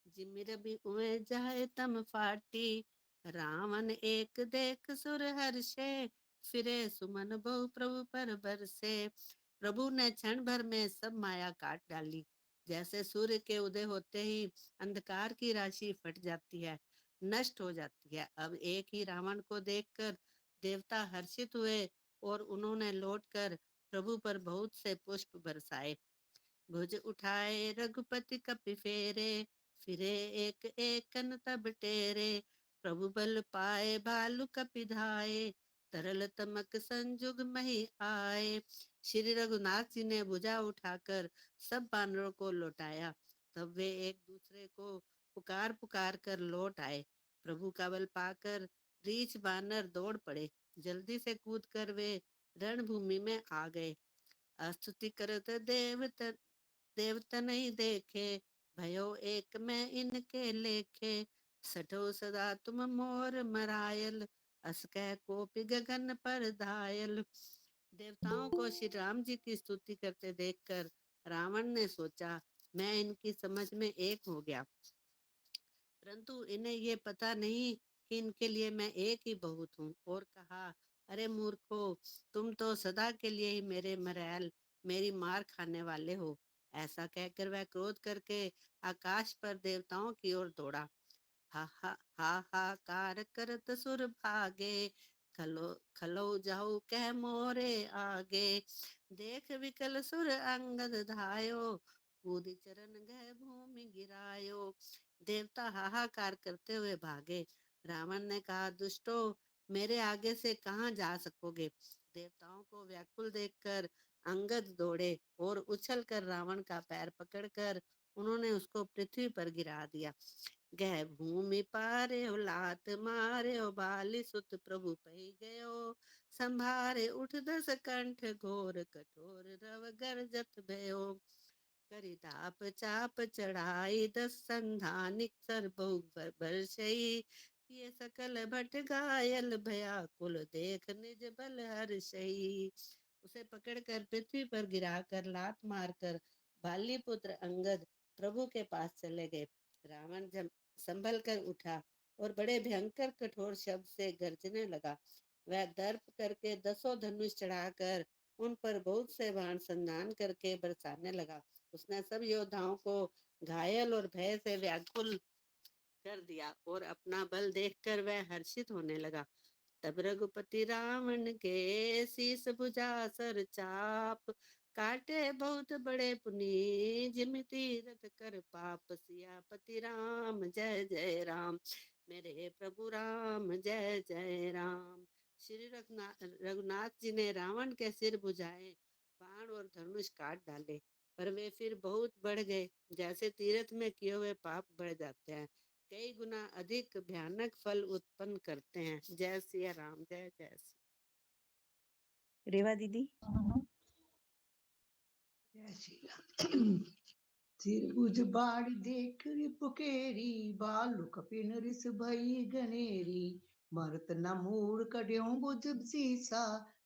जिमिर भी उवे जाए तम फाटी। रावण एक देख सुर हर्षे, फिरे सुमन बहु प्रभु पर बरसे। प्रभु ने क्षण भर में सब माया काट डाली। जैसे सूर्य के उदय होते ही अंधकार की राशि फट जाती है, नष्ट हो जाती है। अब एक ही रावण को देखकर देवता हर्षित हुए और उन्होंने लौटकर प्रभु पर बहुत से पुष्प बरसाए। भुज उठाए रघुपति कपि फेरे, फिरे एक एकन तब टेरे। प्रभु बल पाए भालु कपि धाये, तरल तमक संजुग मही आए। श्री रघुनाथ जी ने भुजा उठाकर सब बानरों को लौटाया तब वे एक दूसरे को पुकार पुकार कर लौट आए। प्रभु का बल पाकर रीछ बानर दौड़ पड़े। जल्दी से कूद कर वे रणभूमि में आ गए। स्तुति करत देवत नहीं देखे, भयो एक में इनके लेखे। सठो सदा तुम मोर मरायल, असकै कोपि गगन पर धायल। देवताओं को श्री राम जी की स्तुति करते देखकर रावण ने सोचा, मैं इनकी समझ में एक हो गया, परंतु इन्हें ये पता नहीं कि इनके लिए मैं एक ही बहुत हूँ। और कहा, अरे मूर्खो, तुम तो सदा के लिए ही मेरे मरैल, मेरी मार खाने वाले हो। ऐसा कहकर वह क्रोध करके आकाश पर देवताओं की ओर दौड़ा। हा कार करत सुर भागे, खलो खलो जाऊ कह मोरे आगे। देख विकल सुर अंगद धायो, कूद चरण गए भूमि गिरायो। देवता हाहाकार करते हुए भागे। रावण ने कहा, दुष्टो, मेरे आगे से कहाँ जा सकोगे। देवताओं को व्याकुल देखकर अंगद दौड़े और उछल कर रावण का पैर पकड़कर उन्होंने उसको पृथ्वी पर गिरा दिया। गह भूमि पारे लात मारे बाली सुत प्रभु पही गयो। संभारे उठ दस कंठ घोर कठोर रव गर्जत भयो। करी ताप चाप चढ़ाई दस संधानिक सर बहु बरसई। किए सकल भट घायल भया कुल देख निज बल हर्षई। उसे पकड़कर पृथ्वी पर गिराकर लात मारकर बाली पुत्र अंगद प्रभु के पास चले गए। रावण जब संभल कर उठा और बड़े भयंकर कठोर शब्द से गर्जने लगा। वह दर्प करके 10 धनुष चढ़ाकर उन पर बहुत से बाण संधान करके बरसाने लगा। उसने सब योद्धाओं को घायल और भय से व्याकुल कर दिया और अपना बल देखकर वह हर्षित होने लगा। तब रघुपति रावण के शीस भुजा सर चाप, काटे बहुत बड़े पुनि जिमि तीरथ कर पाप। सियापति राम जय जय राम, मेरे प्रभु राम जय जय राम। श्री रघुनाथ जी ने रावण के सिर बुझाए, बाण और धनुष काट डाले, पर वे फिर बहुत बढ़ गए, जैसे तीर्थ में किए हुए पाप बढ़ जाते हैं, कई गुना अधिक भयानक फल उत्पन्न करते हैं। जय सिया राम, जय जय रेवा दीदी। जय श्री राम। त्रिभुज बाढ़ देख पुकेरी, बालु कपिन रिस भई गनेरी। मरत न मूड़ कड्यों बुझ सीसा,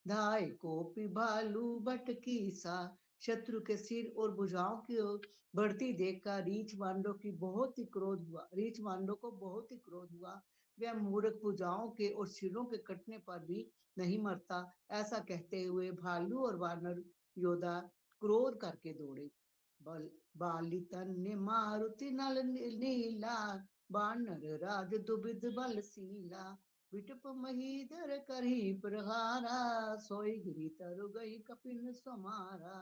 धाय कोपि भालू बटकीसा। शत्रु के सिर और भुजाओं की बढ़ती देखकर रीछ वांडो की बहुत ही क्रोध हुआ। रीछ वांडो को बहुत ही क्रोध हुआ। वह मूर्ख भुजाओं के और सिरों के कटने पर भी नहीं मरता। ऐसा कहते हुए भालू और वानर योद्धा क्रोध करके दौड़े। बल बाली तन्ने मारुति नल नीला, बानर राज दुबिद बल सीला। विटप महीधर करही प्रहारा, सोई गिरी तरु गई कपिन समारा।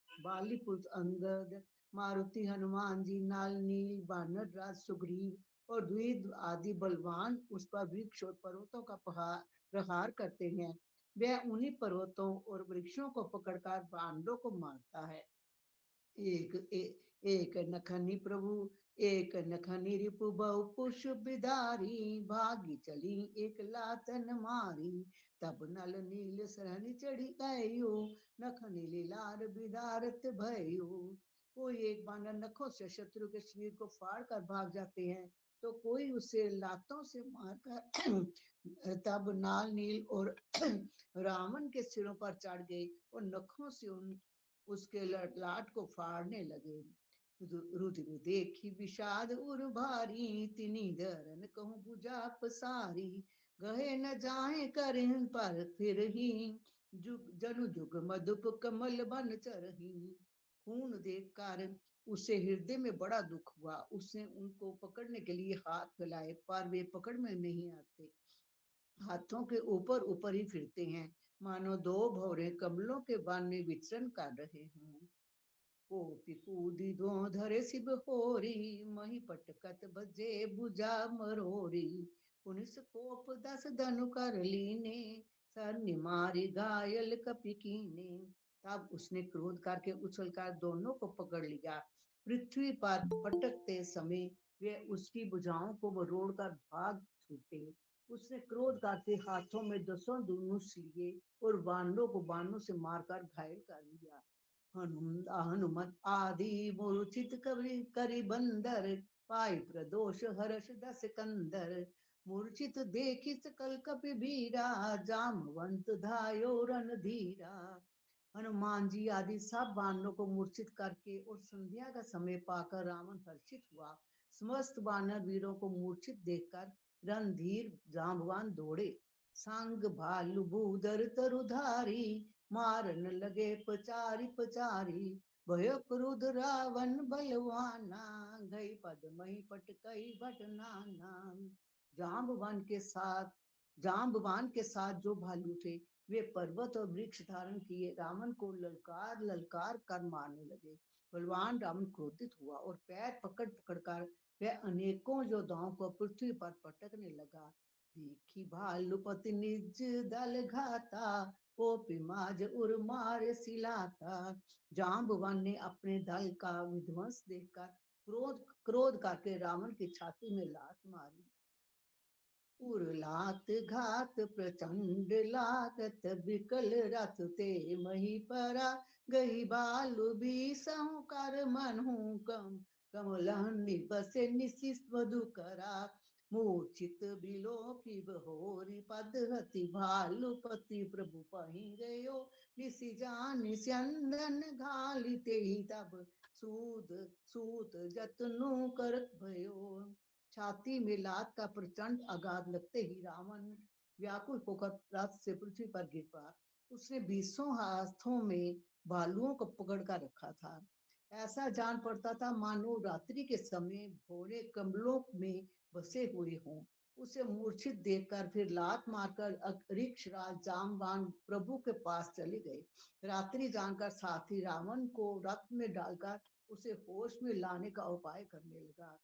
बाली पुत्र अंगद, मारुति हनुमान जी, नाल नील बानर राज सुग्रीव और द्विद आदि बलवान उस पर वृक्ष और पर्वतों का प्रहार करते हैं। वह उन्हीं पर्वतों और वृक्षों को पकड़कर पांडवों को मारता है। एक नखनी प्रभु, एक नखनी रिपु बहु पुष्प बिधारी। भागी चली एक लातन मारी, तब नल नील सरहनि चढ़ी गयो। नखनी लीलार बिदारत भयो। कोई एक बानर नखों से शत्रु के शरीर को फाड़ कर भाग जाते हैं, तो कोई उसे लातों से मारकर तब नाल नील और रावण के सिरों पर चढ़ गए और नखों से उसके लाट को फाड़ने लगे। रुद्र देखी विषाद उर भारी, तिनी धरन कहूँ बुझा पसारी। गहे न जाए करें पर फिर ही, जनु जुग मधुप कमल बन चरही। खून देखकर उसे हृदय में बड़ा दुख हुआ। उसने उनको पकड़ने के लिए हाथ फैलाए, पर वे पकड़ में नहीं आते, हाथों के ऊपर ऊपर ही फिरते हैं, मानो दो भौरे कमलों के बान में विचरण कर रहे हों। कोपि कूदी दो धरे सिब होरी, मही पटकत बजे बुझा मरोरी। पुनिस कोप 10 धनु कर लीने, सर निमारी घायल कपि कीने। तब उसने क्रोध करके उछलकर दोनों को पकड़ लिया पृथ्वी पर पटकते समय वे उसकी भुजाओं को मरोड़कर भाग छूटे। उसने क्रोध करके हाथों में 10 धनुष लिए और बानरों को बाणों से मारकर घायल कर दिया। हनुमत आदि मूर्छित करी बंदर, पाई प्रदोष हर्ष दस कंदर। मूर्छित देखी सकल कपि बीरा, जामवंत धायो रणधीरा। हनुमान जी आदि सब बानरों को मूर्छित करके और संध्या का समय पाकर रावण हर्षित हुआ। समस्त बानर वीरों को मूर्छित देखकर रणधीर जांबवान दौड़े। संग भालु भूधर तरुधारी, मारन लगे पचारी पचारी। भय क्रोध रावण बलवाना, गई पद मही पटकई भट नाना। जांबवान के साथ जो भालू थे वे पर्वत और वृक्ष धारण किए रावण को ललकार ललकार कर मारने लगे। बलवान रावण क्रोधित हुआ और पैर पकड़ पकड़ कर वह अनेकों योद्धाओं को पृथ्वी पर पटकने लगा। देखी भालुपति निज दल घाता, कोपी माज उर मारे सिलाता। जांबवान ने अपने दल का विध्वंस देखकर क्रोध करके रावण की छाती में लात मारी। उर्लात घात प्रचंड लागत, बिकल रथ ते मही परा। गही बालु बीसहु कर मनहु कम, कमलहन निबसे निशिष मधुकरा। मूर्छित बिलो की बहोरी पदहति, भालुपति प्रभु पही गयो। निशि जानि स्यंदन घाली तेहि तब, सूत जतनु करत भयो। छाती में लात का प्रचंड आघात लगते ही रावण व्याकुल होकर रथ से पृथ्वी पर गिर पड़ा। उसने 20 हाथों में भालुओं को पकड़ कर रखा था। ऐसा जान पड़ता था मानो रात्रि के समय भोरे कमलों में बसे हुए हों। उसे मूर्छित देखकर फिर लात मारकर ऋक्षराज जामवान प्रभु के पास चले गए। रात्रि जानकर साथी रावण को रथ में डालकर उसे होश में लाने का उपाय करने लगा।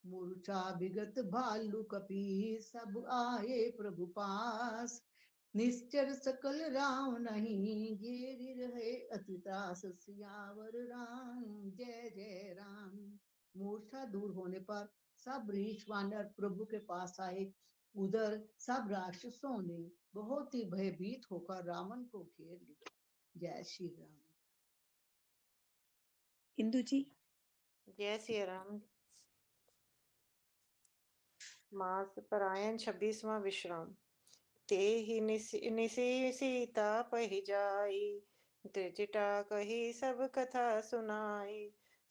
मूर्छा विगत भालु कपि, सब आए प्रभु पास। निश्चर सकल राम नहीं, घेरी रहे अति त्रास। सियावर राम जय जय राम। मूर्छा दूर होने पर सब ऋष वानर प्रभु के पास आए। उधर सब राक्षसों ने बहुत ही भयभीत होकर रावण को घेर लिया। जय श्री राम। इंदु जी। जय सिया राम। मास परायण 26वां विश्राम। ते ही निसी सीता पही जाई, त्रिजटा कही सब कथा सुनाई।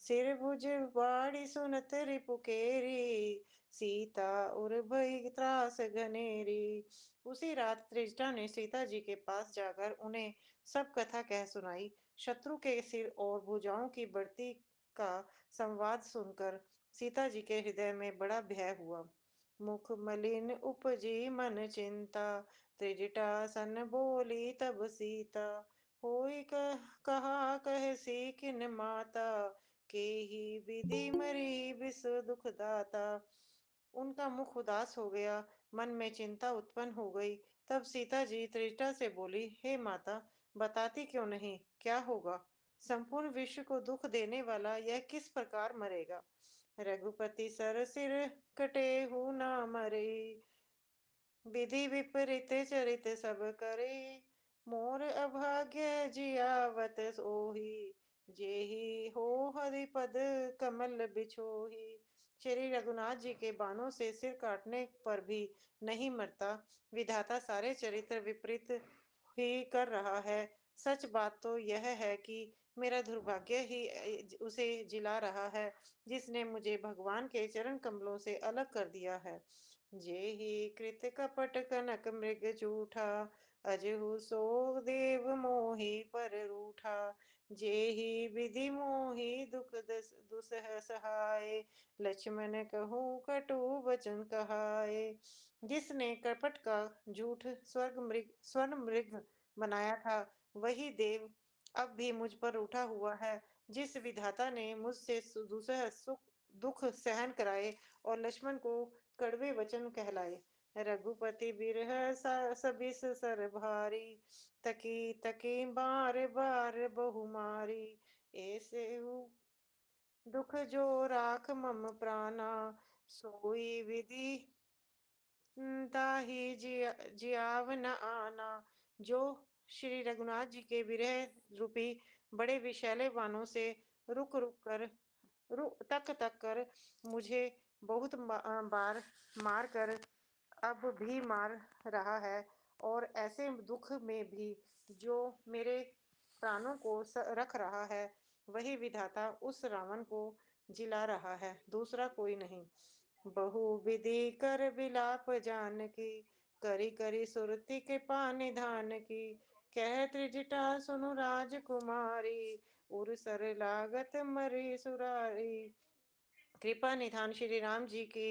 सिर भुज बाड़ी सुनत रिपुकेरी, सीता उर भई त्रास घनेरी। उसी रात त्रिजटा ने सीता जी के पास जाकर उन्हें सब कथा कह सुनाई। शत्रु के सिर और भुजाओं की बढ़ती का संवाद सुनकर सीता जी के हृदय में बड़ा भय हुआ। मुख मलिन उपजी मन चिंता, त्रिजटा सन बोली तब सीता। होई कहा कह सी किन माता, के ही विधि मरी विष दुख दाता। उनका मुख उदास हो गया, मन में चिंता उत्पन्न हो गई। तब सीता जी त्रिजटा से बोली, हे माता, बताती क्यों नहीं, क्या होगा? संपूर्ण विश्व को दुख देने वाला यह किस प्रकार मरेगा? रघुपति सर सिर कटे हूँ न मरे, विधि विपरीत चरित सब करे। मोर अभाग्य जियावत सोही, जेहि हो हरिपद कमल बिछोही। श्री रघुनाथ जी के बाणों से सिर काटने पर भी नहीं मरता। विधाता सारे चरित्र विपरीत ही कर रहा है। सच बात तो यह है कि मेरा दुर्भाग्य ही उसे जिला रहा है, जिसने मुझे भगवान के चरण कमलों से अलग कर दिया है। जेहि कृत कपट कनक मृग झूठा, अजहु सो देव मोहि पर रूठा। जेहि विधि मोहि दुख दुसह सहाय, लक्ष्मण कहूँ कटु वचन कहाय। जिसने कपट का झूठ स्वर्ण मृग बनाया था, वही देव अब भी मुझ पर रूठा हुआ है। जिस विधाता ने मुझसे दुसह सुख दुख सहन कराए और लक्ष्मण को कड़वे वचन कहलाए। रघुपति बिरह सबिस सर भारी, तकी तकी बार बार बहु मारी। ऐसे दुख जो राख मम प्राणा, सोई विधि ताहि जियाव न आना। जो श्री रघुनाथ जी के विरह रूपी बड़े विषैले बाणों से रुक तक कर मुझे बहुत बार मार कर अब भी मार रहा है, और ऐसे दुख में भी जो मेरे प्राणों को रख रहा है, वही विधाता उस रावण को जिला रहा है, दूसरा कोई नहीं। बहु विधि कर विलाप जानकी, करी करी सुरति के निधान की। कह त्रिजटा सुनु राजकुमारी, उर सर लागत मरी सुरारी। कृपा निधान श्री राम जी की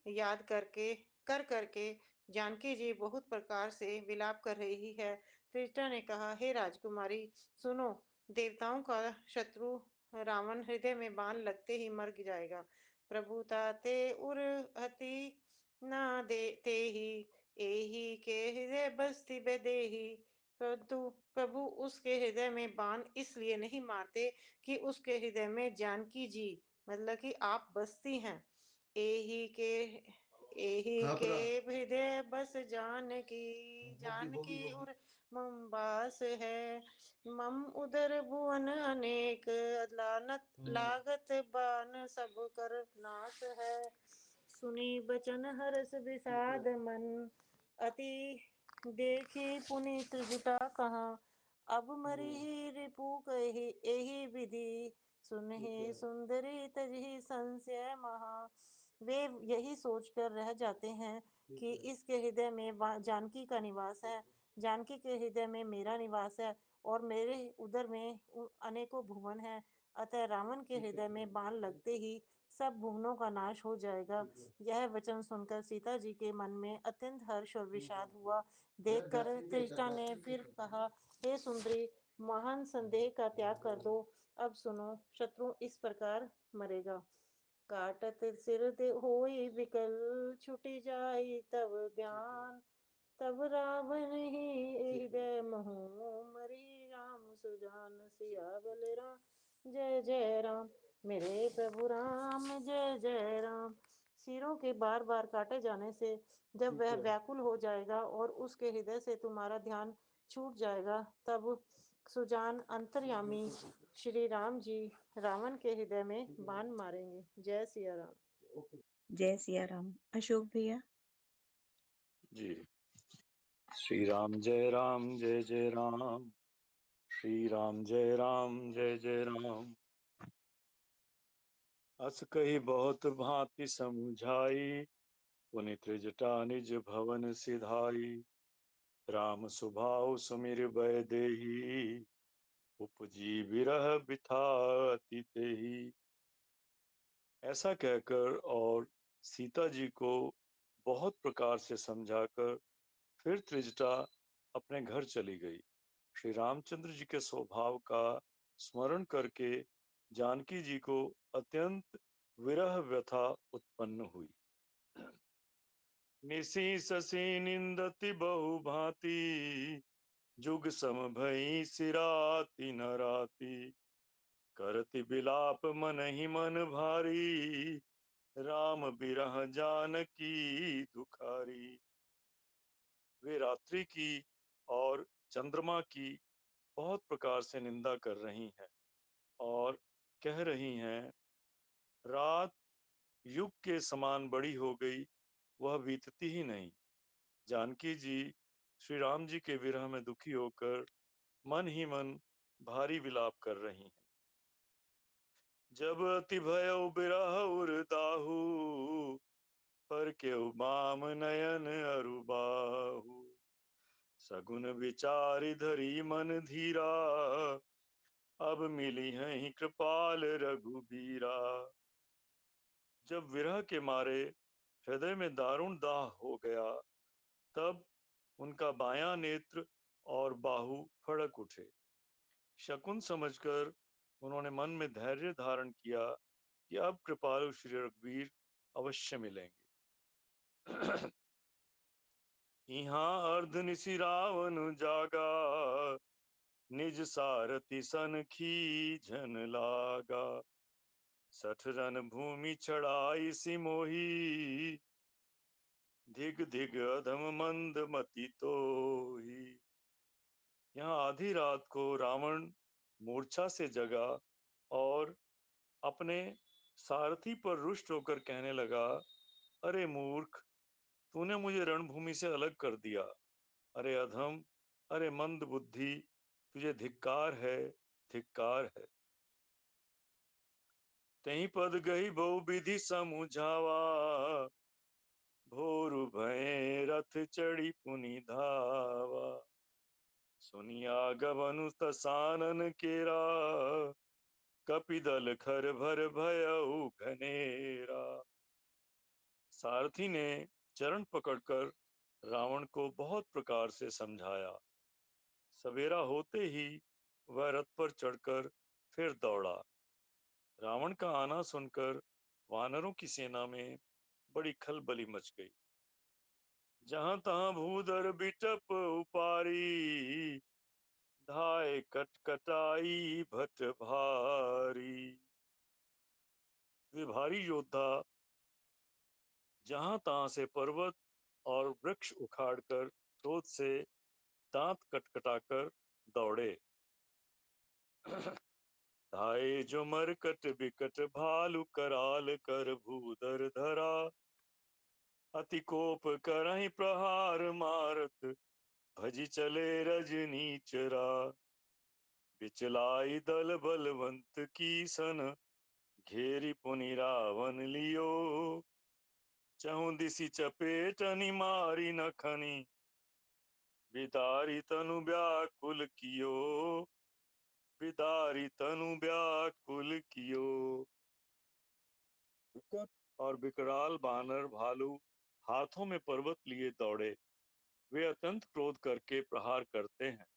याद करके जानकी जी बहुत प्रकार से विलाप कर रही है। त्रिजटा ने कहा, हे राजकुमारी सुनो, देवताओं का शत्रु रावण हृदय में बाण लगते ही मर जाएगा। प्रभु ताते उर हति ना देते ही, एही के हृदय बस्ती बेदेही। परंतु प्रभु उसके हृदय में बाण इसलिए नहीं मारते कि उसके हृदय में जानकी जी मतलब कि आप बसती हैं। एही के हृदय बस जानकी उर मम बास है। मम उदर भुवन अनेक, लागत बान सब कर नाश है। सुनी बचन हरस विषाद मन, अति देखी पुनीत जुटा कहा। अब मरी ही रिपु कही एही विधि, सुनहि सुंदरी तजहि संशय महा। वे यही सोचकर रह जाते हैं कि इसके हृदय में जानकी का निवास है, जानकी के हृदय में मेरा निवास है, और मेरे उदर में अनेकों भुवन हैं। अतः रावण के हृदय में बाण लगते ही सब भुवनों का नाश हो जाएगा। यह वचन सुनकर सीता जी के मन में अत्यंत हर्ष और विषाद हुआ। देखकर त्रिजटा ने फिर कहा, हे सुंदरी, महान संदेह का त्याग कर दो। अब सुनो, शत्रु इस प्रकार मरेगा। काटत सिर होई विकल, छुटी जाई तब ध्यान। तब रावण ही हृदय महु मरी, राम सुजान सियावल राम जय जय राम। मेरे प्रभु राम जय जय राम। सिरों के बार बार काटे जाने से जब वह व्याकुल हो जाएगा और उसके हृदय से तुम्हारा ध्यान छूट जाएगा, तब सुजान अंतर्यामी श्री राम जी रावण के हृदय में बाण मारेंगे। जय सिया राम। जय सिया राम। अशोक भैया। जी। श्री राम जय जय राम। श्री राम जय जय राम। अस कही बहुत भांति समुझाई, पुनि त्रिजटा निज भवन सिधाई। राम सुभाव सुमिर भय देही, उपजी विरह बिथा अति तेही। ऐसा कहकर और सीता जी को बहुत प्रकार से समझाकर फिर त्रिजटा अपने घर चली गई। श्री रामचंद्र जी के स्वभाव का स्मरण करके जानकी जी को अत्यंत विरह व्यथा उत्पन्न हुई। निसी ससी निंदति बहु भांति, जुग सम भई सिराति न राति। करति बिलाप मन ही मन भारी, राम बिरह जानकी दुखारी। वे रात्रि की और चंद्रमा की बहुत प्रकार से निंदा कर रही हैं और कह रही हैं, रात युग के समान बड़ी हो गई, वह बीतती ही नहीं। जानकी जी श्री राम जी के विरह में दुखी होकर मन ही मन भारी विलाप कर रही हैं। जब अति भयउ बिरह उर दाहु, पर केउ बाम नयन अरु बाहु। सगुन विचारि धरी मन धीरा, अब मिली हैं कृपाल रघुबीरा। जब विरह के मारे हृदय में दारुण दाह हो गया, तब उनका बायां नेत्र और बाहु फड़क उठे। शकुन समझकर उन्होंने मन में धैर्य धारण किया कि अब कृपालु श्री रघुवीर अवश्य मिलेंगे। यहाँ अर्धनिशि रावण जागा, निज सारथि सन खीझन लागा। सठ रन भूमि चढ़ाई सिमोही, धिग धिग अधम मंद मति तो ही। यहाँ आधी रात को रावण मूर्छा से जगा और अपने सारथी पर रुष्ट होकर कहने लगा, अरे मूर्ख, तूने मुझे रणभूमि से अलग कर दिया। अरे अधम, अरे मंद बुद्धि, तुझे धिक्कार है, धिक्कार है। तही पद गई बहु विधि समुझावा, भोर भय रथ चढ़ी पुनि धावा। सुनिया गवनु तसानन केरा, कपिदल खर भर भयउ घनेरा। सारथी ने चरण पकड़कर रावण को बहुत प्रकार से समझाया। सवेरा होते ही वह रथ पर चढ़कर फिर दौड़ा। रावण का आना सुनकर वानरों की सेना में बड़ी खलबली मच गई। जहां तहां भूधर बिटप उपारी, धाय कटकटाई भट भारी। वे भारी योद्धा जहां तहां से पर्वत और वृक्ष उखाड़कर क्रोध से दांत कटकटाकर दौड़े। धाये जो मरकट बिकट भालू कराल कर भूधर धरा, अति कोप करहि प्रहार मारत भजी चले रजनी चरा। बिचलाई दल बलवंत की सन, घेरी पुनि रावण लियो। चहुं दिसी चपेटनि मारी नखनी, बिदारी तनु व्याकुल कियो, बिदारी तनु व्याकुल कियो। विकट और विकराल बानर भालू हाथों में पर्वत लिए दौड़े। वे अत्यंत क्रोध करके प्रहार करते हैं।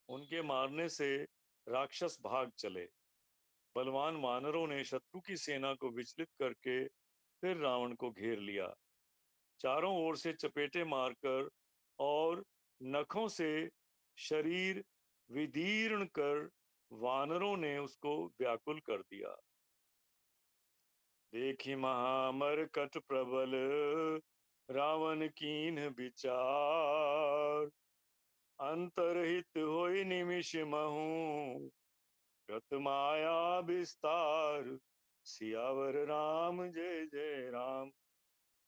उनके मारने से राक्षस भाग चले। बलवान वानरों ने शत्रु की सेना को विचलित करके फिर रावण को घेर लिया। चारों ओर से चपेटे मारकर और नखों से शरीर विदीर्ण कर वानरों ने उसको व्याकुल कर दिया। देखी महामरकट प्रबल, रावण कीन विचार। अंतरहित होई निमिष महु, कृत माया विस्तार। सियावर राम जय जय राम,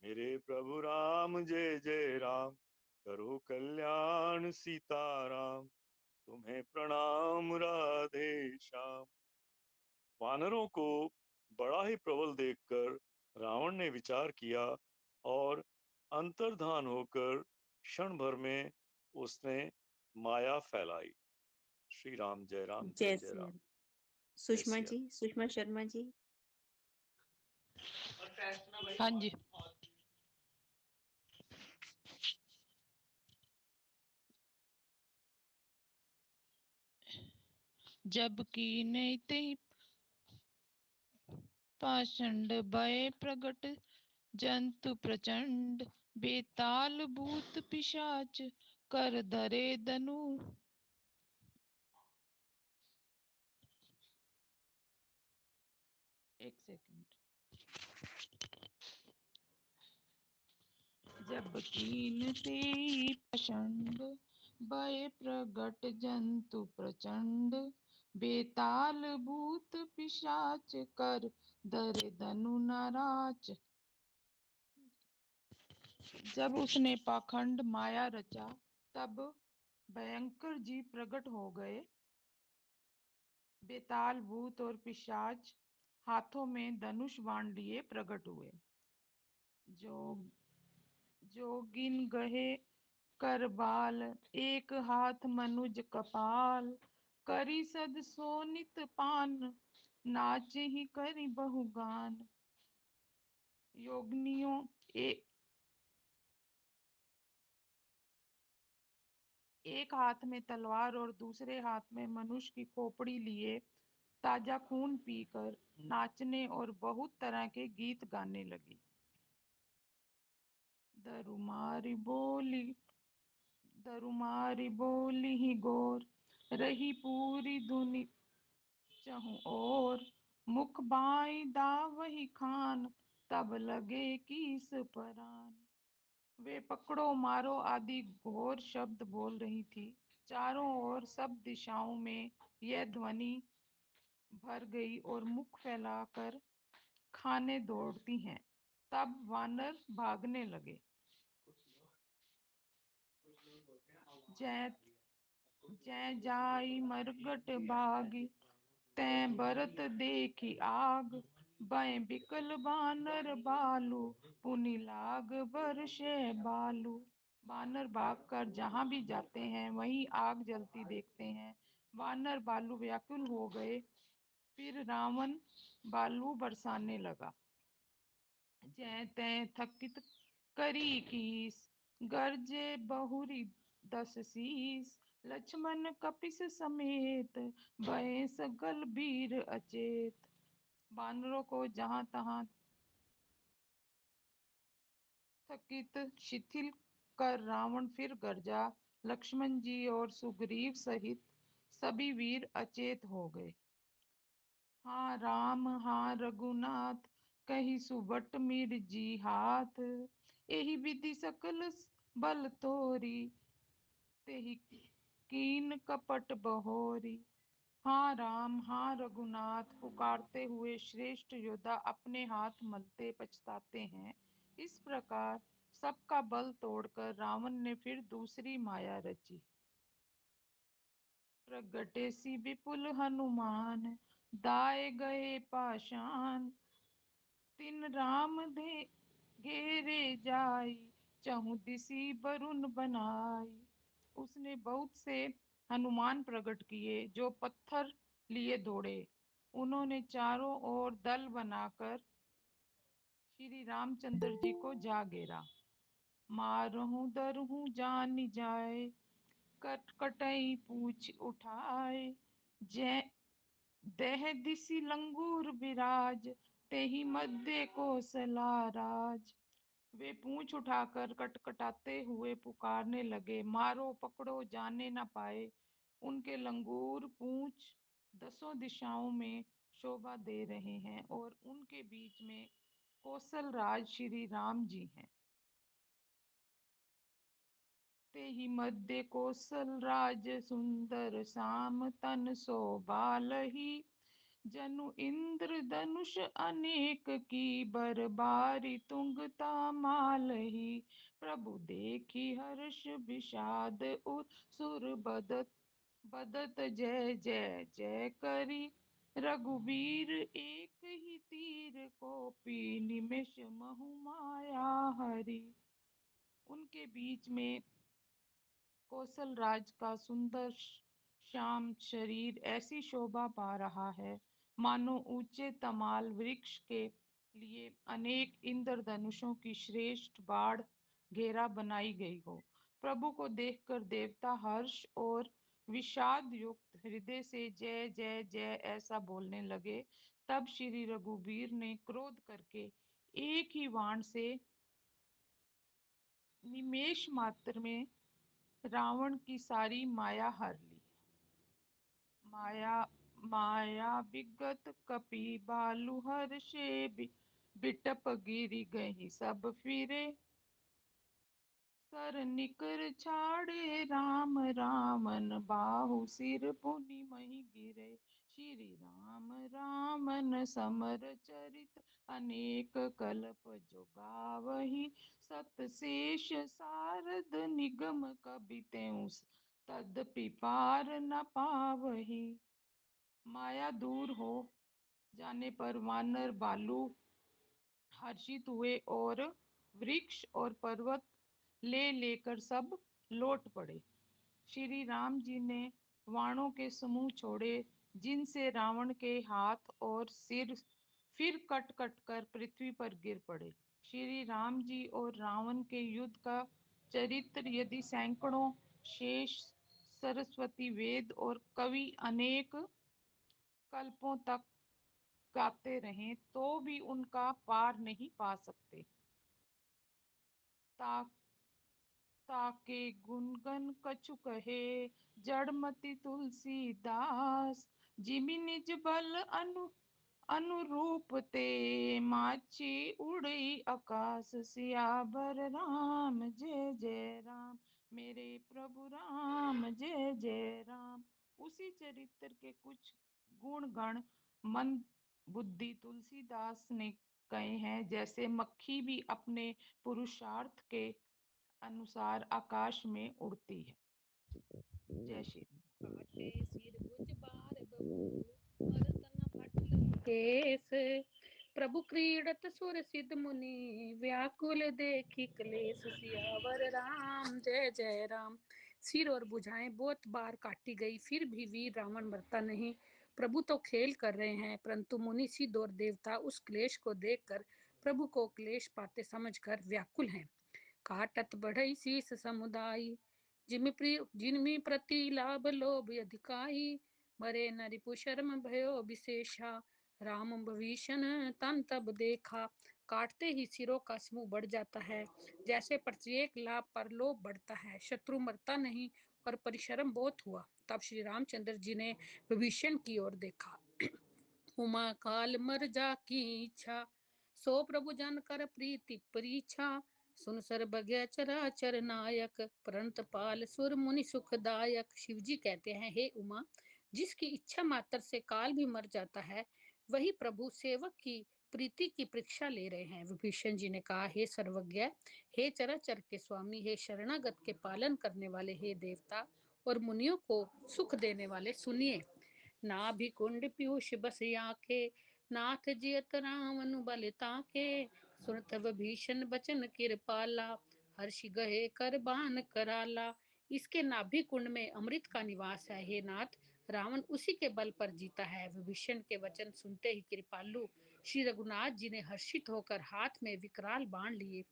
मेरे प्रभु राम जय जय राम। करो कल्याण सीताराम, तुम्हें प्रणाम राधे श्याम। वानरों को बड़ा ही प्रबल देखकर रावण ने विचार किया और अंतर्धान होकर क्षण भर में उसने माया फैलाई। श्री राम जय राम जय जय जय सिया राम। राम। सुषमा सिया जी, सुषमा शर्मा जी। हाँ जी। जब कीने ते पाषंड भय प्रगट, जंतु प्रचंड बेताल भूत पिशाच कर धरे धनु। एक सेकंड। जब कीन ते पाषंड भय प्रगट, जंतु प्रचंड बेताल भूत पिशाच कर धरे धनु नाराज। जब उसने पाखंड माया रचा, तब भयंकर जी प्रकट हो गए। बेताल भूत और पिशाच हाथों में धनुष बाण लिए प्रकट हुए। जो गिन गहे कर बाल, एक हाथ मनुज कपाल। करी सद सोनित पान, नाच ही करी बहुगान। योगनियों एक हाथ में तलवार और दूसरे हाथ में मनुष्य की खोपड़ी लिए ताजा खून पीकर नाचने और बहुत तरह के गीत गाने लगी। दरुमारी बोली ही गोर, रही पूरी धुनी चहुं ओर। मुख बाई दावही खान, तब लगे कीस परान। वे पकड़ो मारो आदि घोर शब्द बोल रही थी। चारों ओर सब दिशाओं में यह ध्वनि भर गई और मुख फैलाकर खाने दौड़ती हैं। तब वानर भागने लगे। जय जय जाई मरगट भागी, तै बरत देखी आग। भय बिकल बानर बालू, पुनि लाग बरसे बालू। बानर भागकर जहां भी जाते हैं वहीं आग जलती देखते हैं। वानर बालू व्याकुल हो गए। फिर रावण बालू बरसाने लगा। जय तै थकित करी कीस, गरजे बहुरी 10 शीस। लक्ष्मण कपिस समेत, भय सगल वीर अचेत। बानरों को जहां तहां थकित शिथिल कर रावण फिर गरजा। लक्ष्मण जी और सुग्रीव सहित सभी वीर अचेत हो गए। हाँ राम हाँ रघुनाथ, कही सुबट मीर जी हाथ। एहि विधि सकल बल तोरी, तेहि कीन कपट बहोरी। हाँ राम हाँ रघुनाथ पुकारते हुए श्रेष्ठ योद्धा अपने हाथ मलते पछताते हैं। इस प्रकार सबका बल तोड़कर रावण ने फिर दूसरी माया रची। प्रगटे सी विपुल हनुमान, दाए गए पाषाण। तिन राम दे घेरे जाई, चहु दिसी बरुन बनाई। उसने बहुत से हनुमान प्रकट किए जो पत्थर लिए दौड़े। उन्होंने चारों ओर दल बनाकर श्री रामचंद्र जी को जा घेरा। मारहूं दरहूं जान जाए, कट कटई पूछ उठाए। जय देह दिसी लंगूर विराज, तेहि मध्य कौशला राज। वे पूंछ उठाकर कटकटाते हुए पुकारने लगे, मारो पकड़ो जाने न पाए। उनके लंगूर पूंछ 10 दिशाओं में शोभा दे रहे हैं और उनके बीच में कौशल राज श्री राम जी हैं। तेहि मध्य कौशल राज सुंदर श्याम, तन शोभालहि। जनु इंद्र धनुष अनेक की, बरबारी तुंगता मालहि। प्रभु देखी हर्ष विषाद, सुर बदत बदत जय जय जय करी। रघुवीर एक ही तीर कोपी, निमिष महु माया हरि। उनके बीच में कौशल राज का सुंदर श्याम शरीर ऐसी शोभा पा रहा है मानो ऊंचे तमाल वृक्ष के लिए अनेक इंद्रधनुषों की श्रेष्ठ बाढ़ घेरा बनाई गई हो। प्रभु को देखकर देवता हर्ष और विषाद युक्त हृदय से जय जय जय ऐसा बोलने लगे। तब श्री रघुवीर ने क्रोध करके एक ही बाण से निमेष मात्र में रावण की सारी माया हर ली। माया माया विगत कपि बालू हर्षे, बिटप गिरि गहि सब फिरे। सर निकर छाड़े राम रावण, बाहु सिर पुनि महि गिरे। श्री राम रावण समर चरित, अनेक कल्प जो गावही। सत शेष सारद निगम, कबि तें तदपि पार न पावही। माया दूर हो जाने पर वानर बालू हर्षित हुए और वृक्ष और पर्वत ले लेकर सब लौट पड़े। श्री राम जी ने वाणों के समूह छोड़े जिनसे रावण के हाथ और सिर फिर कट कट कर पृथ्वी पर गिर पड़े। श्री राम जी और रावण के युद्ध का चरित्र यदि सैकड़ों शेष सरस्वती वेद और कवि अनेक कल्पों तक गाते रहें तो भी उनका पार नहीं पा सकते। ता ताके गुणगन कछु कहे, जड़मति तुलसीदास। जिमि निज बल अनुरूप ते माची उड़ी आकाश सियावर राम जय जय राम, मेरे प्रभु राम जय जय राम। उसी चरित्र के कुछ गुण गण मन बुद्धि तुलसीदास ने कहे हैं, जैसे मक्खी भी अपने पुरुषार्थ के अनुसार आकाश में उड़ती है। जय श्री केस प्रभु क्रीड़त सुर सिद्ध मुनि, व्याकुल देखी क्लेश सियावर राम जय जय राम। सिर और भुजाएं बहुत बार काटी गई, फिर भी वीर रावण मरता नहीं। प्रभु तो खेल कर रहे हैं, परंतु मुनि सिद्ध और देवता उस क्लेश को देखकर प्रभु को क्लेश पाते समझकर व्याकुल हैं। काटत बढ़ई शीस समुदाय, जिनमी प्रति लाभ लोभ अधिकाई। मरे न रिपु शर्म भयो विशेषा, राम भविष्ण तन तब देखा। काटते ही सिरों का समूह बढ़ जाता है, जैसे प्रत्येक लाभ पर लोभ बढ़ता है। शत्रु मरता नहीं और परिश्रम बहुत हुआ। तब श्री रामचंद्र जी ने विभीषण की ओर देखा। उमा काल मर जा की इच्छा, सो प्रभु जन कर प्रीति परीक्षा। सुन सर्वज्ञ चराचर नायक, प्रणत पाल सुर मुनि सुखदायक। शिव जी कहते हैं, हे उमा, जिसकी इच्छा मात्र से काल भी मर जाता है, वही प्रभु सेवक की प्रीति की परीक्षा ले रहे हैं। विभीषण जी ने कहा, हे सर्वज्ञ, हे चराचर के स्वामी, हे शरणागत के पालन करने वाले, हे देवता और मुनियों को सुख देने वाले, सुनिए। नाभि कुंड पीयूष बस आके, नाथ जियत रावण बल ताके। सुनत विभीषण बचन कृपाला, हर्षि गहे कर बान कराला। इसके नाभि कुंड में अमृत का निवास है, हे नाथ, रावण उसी के बल पर जीता है। विभीषण के वचन सुनते ही कृपालु श्री रघुनाथ जी ने हर्षित होकर हाथ में विकराल बाण लिए।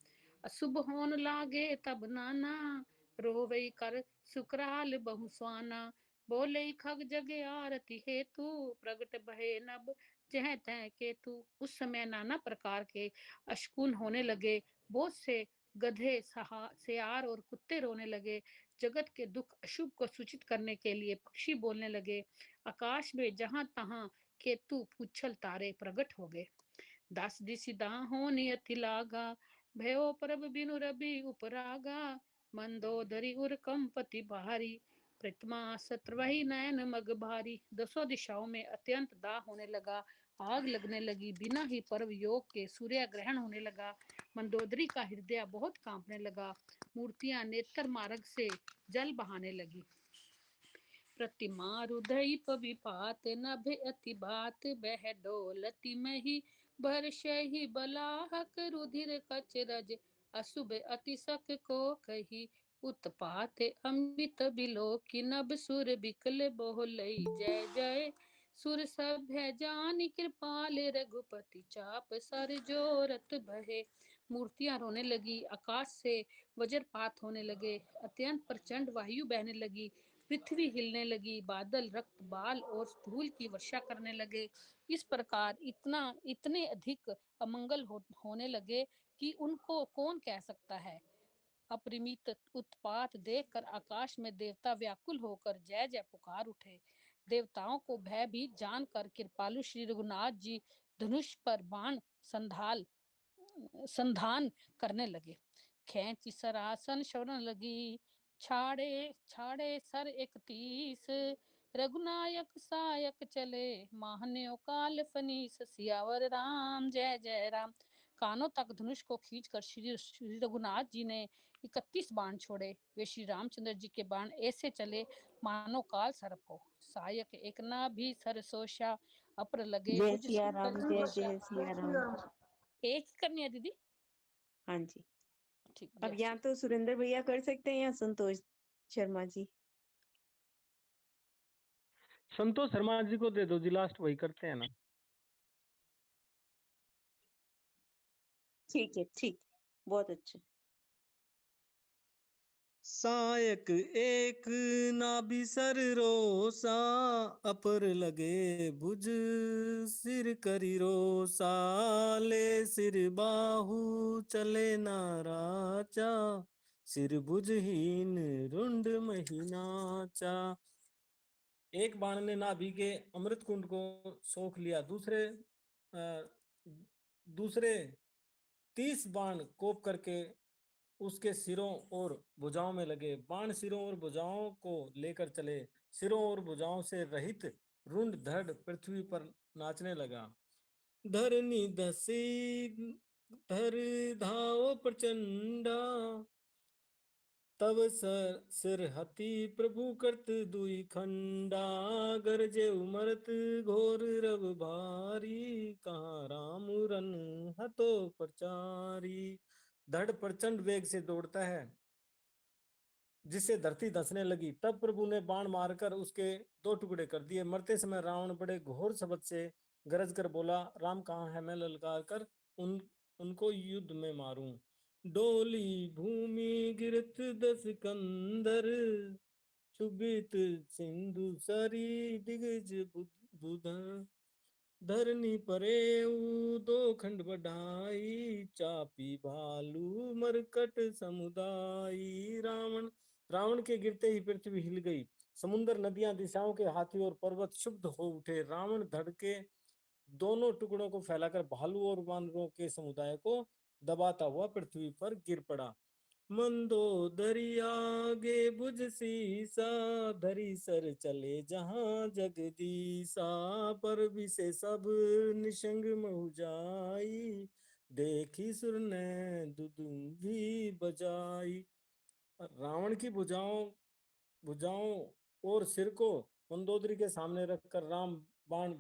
अशुभ होन लागे तब नाना, रोवई कर सुकराल बहुस्वाना। बोले खग जगे आरती हेतु, प्रगट भये नभ जह तह केतु। उस समय नाना प्रकार के अशकुन होने लगे। बहुत से गधे, सियार और कुत्ते रोने लगे। जगत के दुख अशुभ को सूचित करने के लिए पक्षी बोलने लगे। आकाश में जहां तहां केतु पुच्छल तारे प्रकट हो गए। दस दिशि दाहों अति लागा, भयो परब बिनु रवि उपरागा। मंदोदरी उर कंपति भारी, प्रतिमा सत्र वही नयन मग भारी। दसों दिशाओं में अत्यंत दाह होने लगा, आग लगने लगी। बिना ही पर्व योग के सूर्य ग्रहण होने लगा। मंदोदरी का हृदय बहुत कांपने लगा। मूर्तियां नेत्र मार्ग से जल बहाने लगी। प्रतिमा हृदय विपात, नभ अति बात बह डोलती मही। बरसहि बलाहक रुधिर कच रज, अशुभ अति सक को कही। उत्पात अमित बिलो की नभ, सुर बिकल बोलई जय जय। सुर सभ्य जान कृपाल, रघुपति चाप सर जोरत बहे। मूर्तियां रोने लगी, आकाश से वज्रपात होने लगे, अत्यंत प्रचंड वायु बहने लगी, पृथ्वी हिलने लगी, बादल रक्त बाल और धूल की वर्षा करने लगे। इस प्रकार इतने अधिक अमंगल होने लगे कि उनको कौन कह सकता है। अपरिमित उत्पात देखकर आकाश में देवता व्याकुल होकर जय जय पुकार उठे। देवताओं को भयभीत जानकर कृपालु श्री रघुनाथ जी धनुष पर बाण संधान करने लगे। खैंची सरासन शरण लगी, छाड़े छाड़े सर 31। रघुनायक सायक चले, माहन्यो काल फनीस। सियावर राम जय जय राम। कानों तक धनुष को खींचकर श्री रघुनाथ जी ने 31 बाण छोड़े। वे श्री रामचंद्र जी के बाण ऐसे चले मानो काल सर्प हो। सायक एक ना भी सरसोशा, अपर लगे जय भुज सिया राम, जय संतोषा। जय सिया राम। एक ही करनी है दीदी? हाँ जी। ठीक। अब यहाँ तो सुरेंद्र भैया कर सकते हैं या संतोष शर्मा जी? संतोष शर्मा जी को दे दो जी, लास्ट वही करते हैं ना। ठीक है, ठीक, बहुत अच्छा। सायक एक नाभि सर रोसा, अपर लगे भुज सिर करी रोसा। ले सिर बाहु चले नाराचा, सिर भुजहीन रुंड महीनाचा। एक बाण ने नाभि के अमृत कुंड को सोख लिया, दूसरे दूसरे 30 बाण कोप करके उसके सिरों और भुजाओं में लगे। बाण सिरों और भुजाओं को लेकर चले। सिरों और भुजाओं से रहित रुंड धड़ पृथ्वी पर नाचने लगा। धरनी धसी धर धाओ प्रचंडा, तब सिर हति प्रभु करत दुई खंडा। गरजे उमरत घोर रव भारी, कहाँ राम रन हतो प्रचारी। धड़ प्रचंड वेग से दौड़ता है, जिससे धरती धंसने लगी। तब प्रभु ने बाण मारकर उसके 2 टुकड़े कर दिए। मरते समय रावण बड़े घोर शब्द से गरज कर बोला, राम कहाँ है, मैं ललकार कर उनको युद्ध में मारूं। डोली भूमि गिरत 10 कंदर, क्षुभित सिंधु सरी दिग्गज बुधर। धरनी परे 2 खंड बढ़ाई, चापी भालू मरकट समुदाई। रावण के गिरते ही पृथ्वी हिल गई। समुद्र, नदियां, दिशाओं के हाथी और पर्वत क्षुब्ध हो उठे। रावण धड़ के दोनों टुकड़ों को फैलाकर भालू और वानरों के समुदाय को दबाता हुआ पृथ्वी पर गिर पड़ा। मंदोदरी आगे भुज सीसा, धरी सर चले जहां जगदीसा। पर विसे सब निशंग महु जाई, देखी सुर ने दुदुम्भी बजाई। रावण की भुजाओं और सिर को मंदोदरी के सामने रखकर राम बाण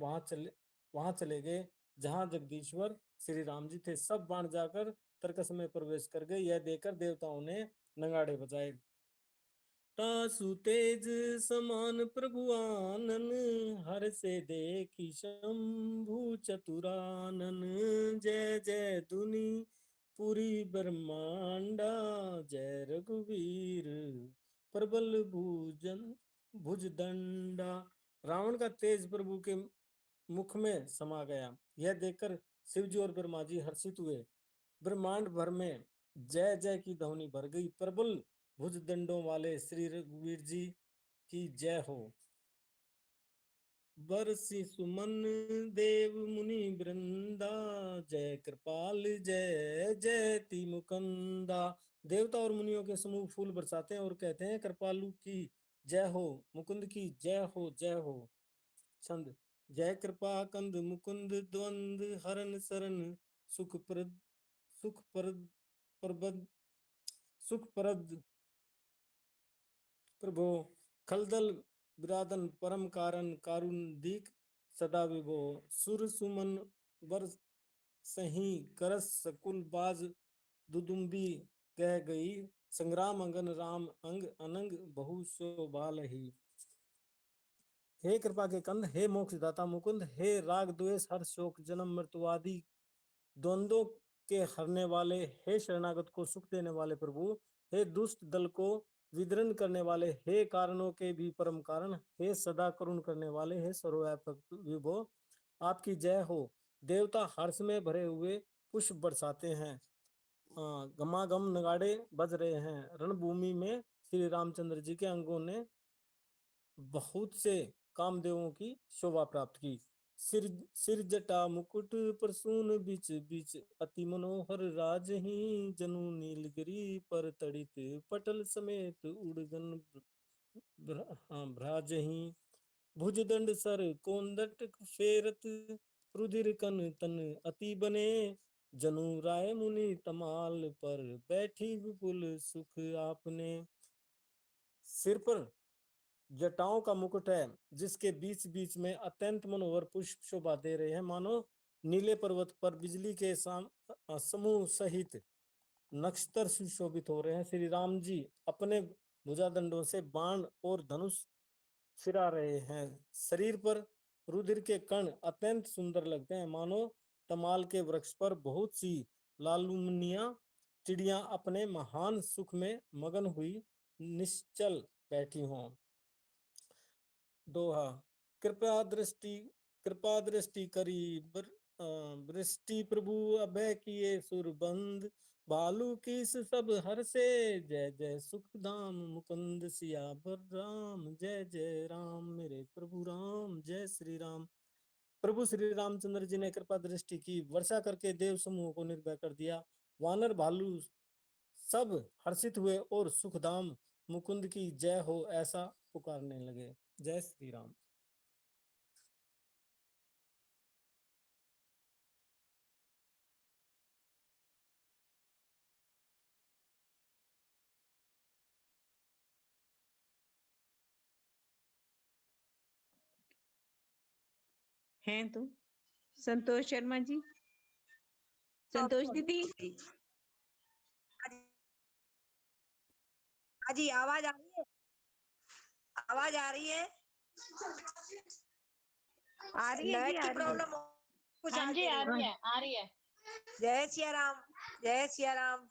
वहां चले गए जहां जगदीश्वर श्री राम जी थे। सब बाण जाकर तर्कस में प्रवेश कर गए। यह देखकर देवताओं ने नगाड़े बजाए। तासु तेज समान प्रभु आनन, हर से देखी शंभु चतुरानन। जय जय धुनि पुरी ब्रह्मांडा, जय रघुवीर प्रबल भुज दंडा। रावण का तेज प्रभु के मुख में समा गया। यह देखकर शिव जी और ब्रह्मा जी हर्षित हुए। ब्रह्मांड भर में जय जय की ध्वनि भर गई। प्रबल भुज दंडों वाले श्री रघुवीर जी की जय हो। बरसी सुमन देव मुनि वृंदा, जय कृपाल जय जयति मुकुंदा। देवता और मुनियों के समूह फूल बरसाते हैं और कहते हैं, कृपालु की जय हो, मुकुंद की जय हो, जय हो। छंद। जय कृपा कंद मुकुंद द्वंद, हरन सरन सुख प्रद प्रभो। खलदल विरादन परम कारण, कारुणिक सदा विभो। सुर सुमन वर सही करस, सकुल बाज दुदुम्बी कह गई। संग्राम अंगन राम अंग अनंग, बहु शोभालहि। हे कृपा के कंद, हे मोक्ष दाता मुकुंद, हे राग द्वेष हर शोक जन्म मृत्यु आदि द्वंद्वों के हरने वाले, हे शरणागत को सुख देने वाले प्रभु, हे दुष्ट दल को विदरण करने वाले, हे कारणों के भी परम कारण, हे सदा करुण करने वाले, हे सर्वव्यापक विभो, आपकी जय हो। देवता हर्ष में भरे हुए पुष्प बरसाते हैं। गमागम नगाड़े बज रहे हैं। रणभूमि में श्री रामचंद्र जी के अंगों ने बहुत से कामदेवों की शोभा प्राप्त की। सिर जटा मुकुट प्रसून बीच बीच, अति मनोहर राजही। जनु नीलगिरी पर तड़ित, पटल समेत उड़गन भ्राजही। भुजदंड सर कोंदट फेरत, रुधिर कन तन अति बने। जनु राय मुनि तमाल पर, बैठी विपुल सुख आपने। सिर पर जटाओं का मुकुट है, जिसके बीच बीच में अत्यंत मनोहर पुष्प शोभा दे रहे हैं, मानो नीले पर्वत पर बिजली के समूह सहित नक्षत्र सुशोभित हो रहे हैं। श्री राम जी अपने भुजादंडों से बाण और धनुष फिरा रहे हैं। शरीर पर रुधिर के कण अत्यंत सुंदर लगते हैं, मानो तमाल के वृक्ष पर बहुत सी लालुमनिया चिड़ियां अपने महान सुख में मगन हुई निश्चल बैठी हों। दोहा। कृपा दृष्टि करी वृष्टि, प्रभु अभय किए सुरबंद। भालू किस सब हर से, जय जय सुख धाम मुकुंद सियावर राम। जय जय राम मेरे प्रभु राम, जय श्री राम। प्रभु श्री रामचंद्र जी ने कृपा दृष्टि की, वर्षा करके देव समूह को निर्भय कर दिया। वानर भालू सब हर्षित हुए और सुखधाम मुकुंद की जय हो ऐसा पुकारने लगे। जय श्री राम। हैं तो संतोष शर्मा जी, संतोष दीदी। हाँ जी, आवाज आ रही है? आवाज आ रही है? आ रही है जी, नेट आ की रही है। प्रॉब्लम कुछ हाँ जी, आ रही है, आ रही है। जय सिया राम, जय सिया राम।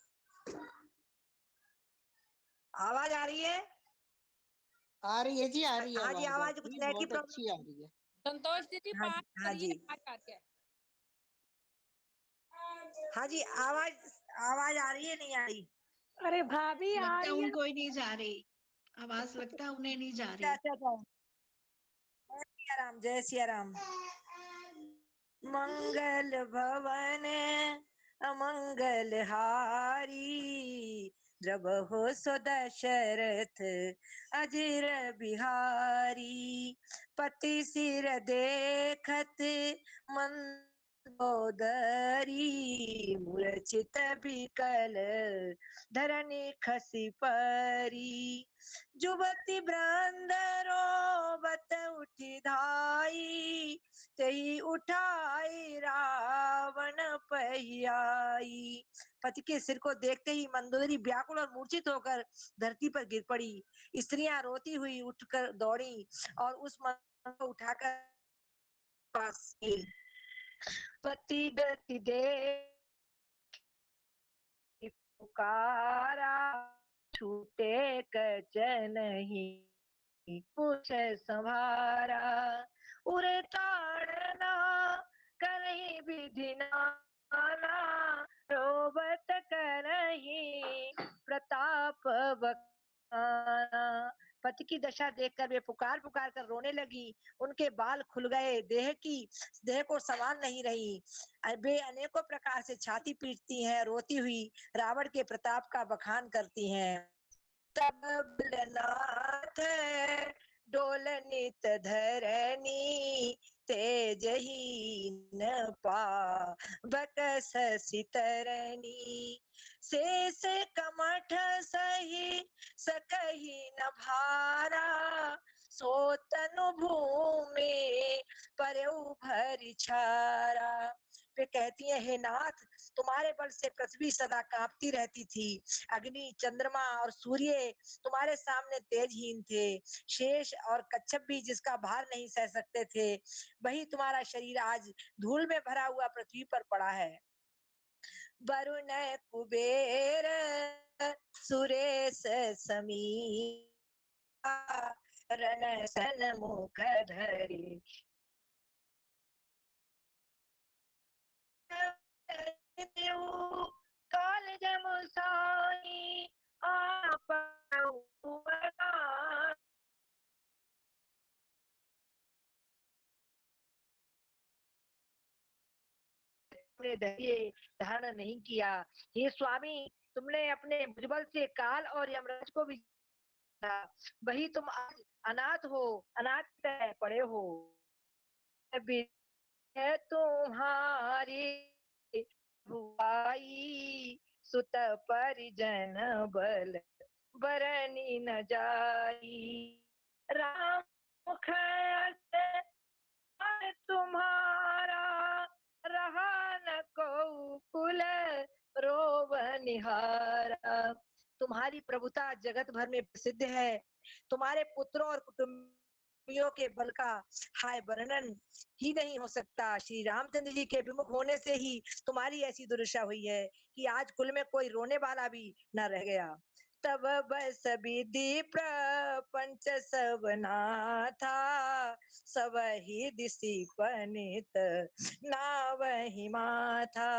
आवाज आ रही है? आ रही है जी, आ रही है। हाँ जी, आवाज कुछ नेट की बहुत अच्छी आ रही है। संतोष दीदी हाँ पाठ हाँ करिए, जी, पाठ करके। हाँ जी, आवाज आवाज आ रही है, नहीं आ रही? अरे भाभी आ लगता है रही है। उनको ही नहीं जा रही आवाज, लगता है उन्हें नहीं जा अच्छा रही। अच्छा, जय सिया राम, जय सिया राम। मंगल भवन अमंगल हारी, द्रबहो सो दशरथ अजिर बिहारी। पति सिर देखत मंदोदरी, मूर्छित बिकल धरणी खसी परी। जुबती ब्रंदरो बत उठी धाई, तेई उठाई रावण पहियाई। पति के सिर को देखते ही मंदोदरी व्याकुल और मूर्छित होकर धरती पर गिर पड़ी। स्त्रियां रोती हुई उठकर दौड़ी और उस मन को उठाकर पास की। पति गति दे पुकारा, छूटे कच नहीं पूछ संभारा। उरे ताड़ना करही विधि नाना, रोबत करही प्रताप बखाना। पति की दशा देखकर वे पुकार पुकार कर रोने लगी। उनके बाल खुल गए, देह को संभाल नहीं रही। वे अनेकों प्रकार से छाती पीटती हैं, रोती हुई रावण के प्रताप का बखान करती हैं। तब बलनाथ डोल नित धरनी, तेजहीन पावक शशि तरनी। शेष कमठ सही सकहि न भारा, सो तनु भूमि परऊ भरि छारा। वे कहती है, हे नाथ, तुम्हारे बल से पृथ्वी सदा कांपती रहती थी। अग्नि, चंद्रमा और सूर्य तुम्हारे सामने तेजहीन थे। शेष और कच्छप भी जिसका भार नहीं सह सकते थे। वही तुम्हारा शरीर आज धूल में भरा हुआ पृथ्वी पर पड़ा है। वरुण कुबेर सुरेश समी, रण सन मुख धरी। काल जमुसाई आप धारण नहीं किया। हे स्वामी, तुमने अपने भुजबल से काल और यमराज को भी, वही तुम आज अनाथ हो, अनाथ पड़े हो। है तुम्हारी बुआई, सुत परिजन बल बरनी न जाई। राम मुख तुम्हारा, रहा न को कुल रोव निहारा। तुम्हारी प्रभुता जगत भर में प्रसिद्ध है। तुम्हारे पुत्रों और कुटुंबियों के बल का हाय वर्णन ही नहीं हो सकता। श्री रामचंद्र जी के विमुख होने से ही तुम्हारी ऐसी दुर्दशा हुई है कि आज कुल में कोई रोने वाला भी न रह गया। तब बस विधि प्रपंच सब नाथा, सब ही दिशि पनित नावहि माथा।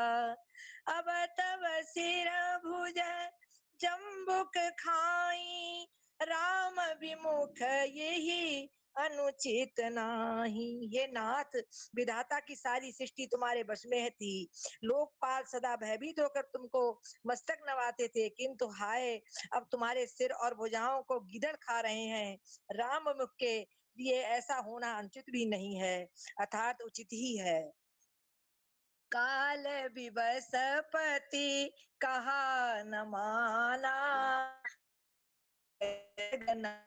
अब तब सिर भुज जम्बुक खाई, राम विमुख यही अनुचित नाही। ये नाथ, विधाता की सारी सृष्टि तुम्हारे वश में थी। लोकपाल सदा भयभीत होकर तुमको मस्तक नवाते थे, किंतु हाय अब तुम्हारे सिर और भुजाओं को गिदड़ खा रहे हैं। राम मुख के लिए ऐसा होना अनुचित भी नहीं है, अर्थात उचित ही है। काल विवसपति कहा न माना, जगन्नाथ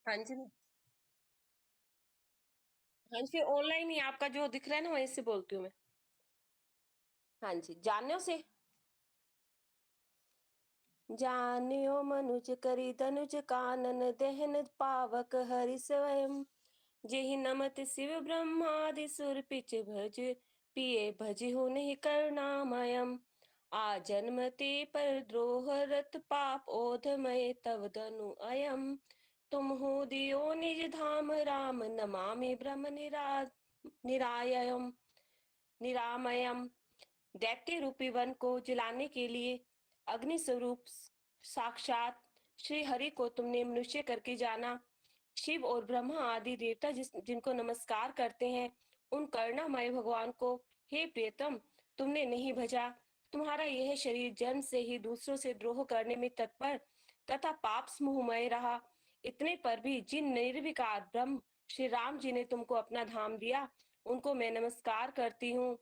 हाँ जी हाँ जी, ऑनलाइन ही आपका जो दिख रहा है ना वहीं से बोलती हूँ मैं। हाँ जी, जानियो से जानियो मनुज करी तनुज कानन दहन पावक हरि स्वयं। जेहि नमत शिव ब्रह्मादि सुर पिच भज पिए भजहु नहीं करुणामयम्। आ जन्मते पर द्रोह रत पाप ओधमय तव दनु अयम्। तुम हो दियो निज धाम राम नमामि ब्रह्म निरायम निरामयम। दैत्य रूपी वन को जलाने के लिए अग्नि स्वरूप साक्षात श्री हरि को तुमने मनुष्य करके जाना। शिव और ब्रह्मा आदि देवता जिनको नमस्कार करते हैं, उन करुणामय भगवान को हे प्रियतम तुमने नहीं भजा। तुम्हारा यह शरीर जन्म से ही दूसरों से द्रोह करने में तत्पर तथा पाप समूहमय रहा। इतने पर भी जिन निर्विकार ब्रह्म श्री राम जी ने तुमको अपना धाम दिया, उनको मैं नमस्कार करती हूँ।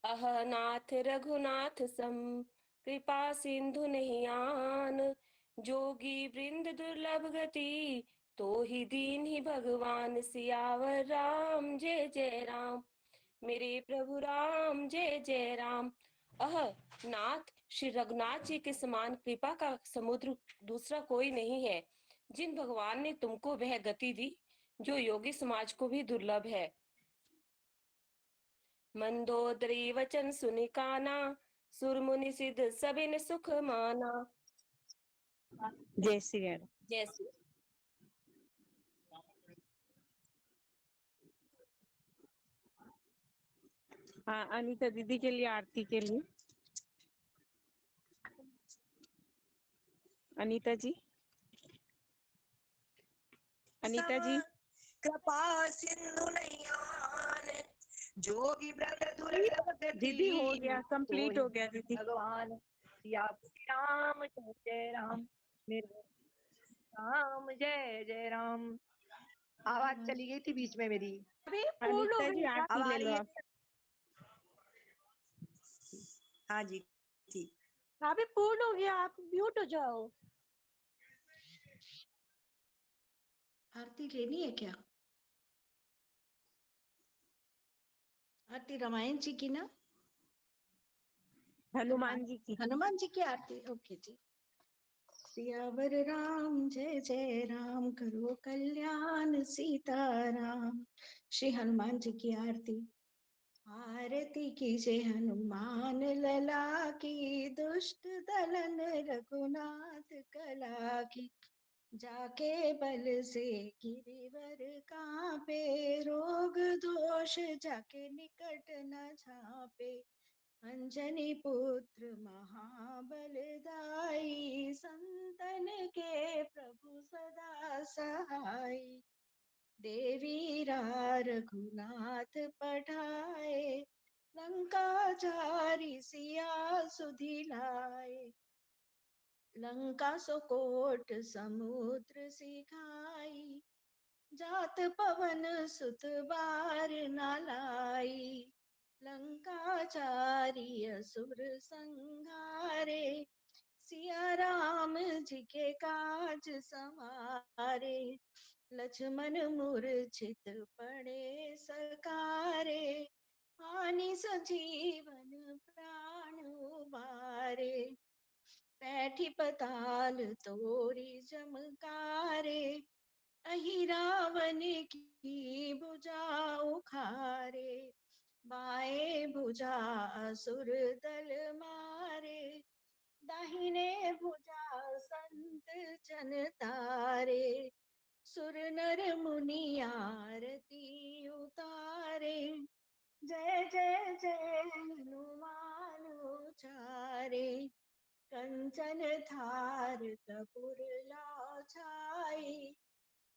अहनाथ रघुनाथ सम कृपा सिंधु नहीं आन। जोगी वृंद दुर्लभ गति तो ही दीन ही भगवान। सियावर राम जय जय राम, मेरे प्रभु राम जय जय राम। नाथ श्री रघुनाथ जी के समान कृपा का समुद्र दूसरा कोई नहीं है। जिन भगवान ने तुमको वह गति दी जो योगी समाज को भी दुर्लभ है। मंदोदरी वचन सुनि काना, सुर मुनि सिद्ध सबिन सुख माना। जय श्री राम। जय श्री हाँ, अनीता दीदी के लिए आरती के लिए। अनीता जी, अनीता जी। कृपा सिंधु नहीं आन, जोगी ब्रह्म दुर्लभ गति दीदी हो गया, कंप्लीट हो गया दीदी। भगवान। या राम जय राम, मेरे राम जय जय राम। आवाज चली गई थी बीच में मेरी। अभी पूर्ण हो अनीता जी गई। आरती अब आ ले रही लो है? आप। हाँ जी ठीक। अभी पूर्ण हो गया, आप म्यूट हो जाओ। आरती लेनी है क्या? आरती रामायण जी की ना? हनुमान जी की। हनुमान जी की आरती, ओके जी। सियावर राम जय जय राम, करो कल्याण सीताराम। श्री हनुमान जी की आरती। आरती कीजे हनुमान लला की, दुष्ट दलन रघुनाथ कला की। जाके बल से गिरिवर कांपे, रोग दोष जाके निकट न झापे। अंजनी पुत्र महाबलदाई, संतन के प्रभु सदा सहाय। देवीरा रघुनाथ पठाए, लंका चारि सिया सुधिलाए। लंका सुकोट समुद्र सिखाई, जात पवन सुत बार न लाई। लंका चारि असुर संहारे, सिया राम जी के काज सवारे। लक्ष्मण मूर्छित पड़े सकारे, हानि सजीवन प्राण उबारे। बैठी पताल तोरी चमकारे, अहि रावण की भुजा उखारे। बाएं भुजा असुर दल मारे, दाहिने भुजा संत जन तारे, सुर नर मुनि आरती उतारे। जय जय जय हनुमान उचारे, कंचन थार कपूर छाई,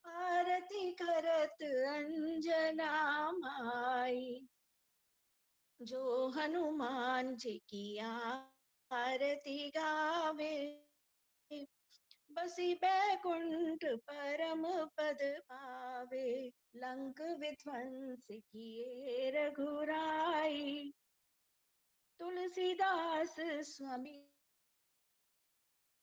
आरती करत अंजना माई। जो हनुमान जी की आरती गावे, बसी बैकुंठ परम पद पावे। लंक विध्वंस किए रघुराई, तुलसीदास स्वामी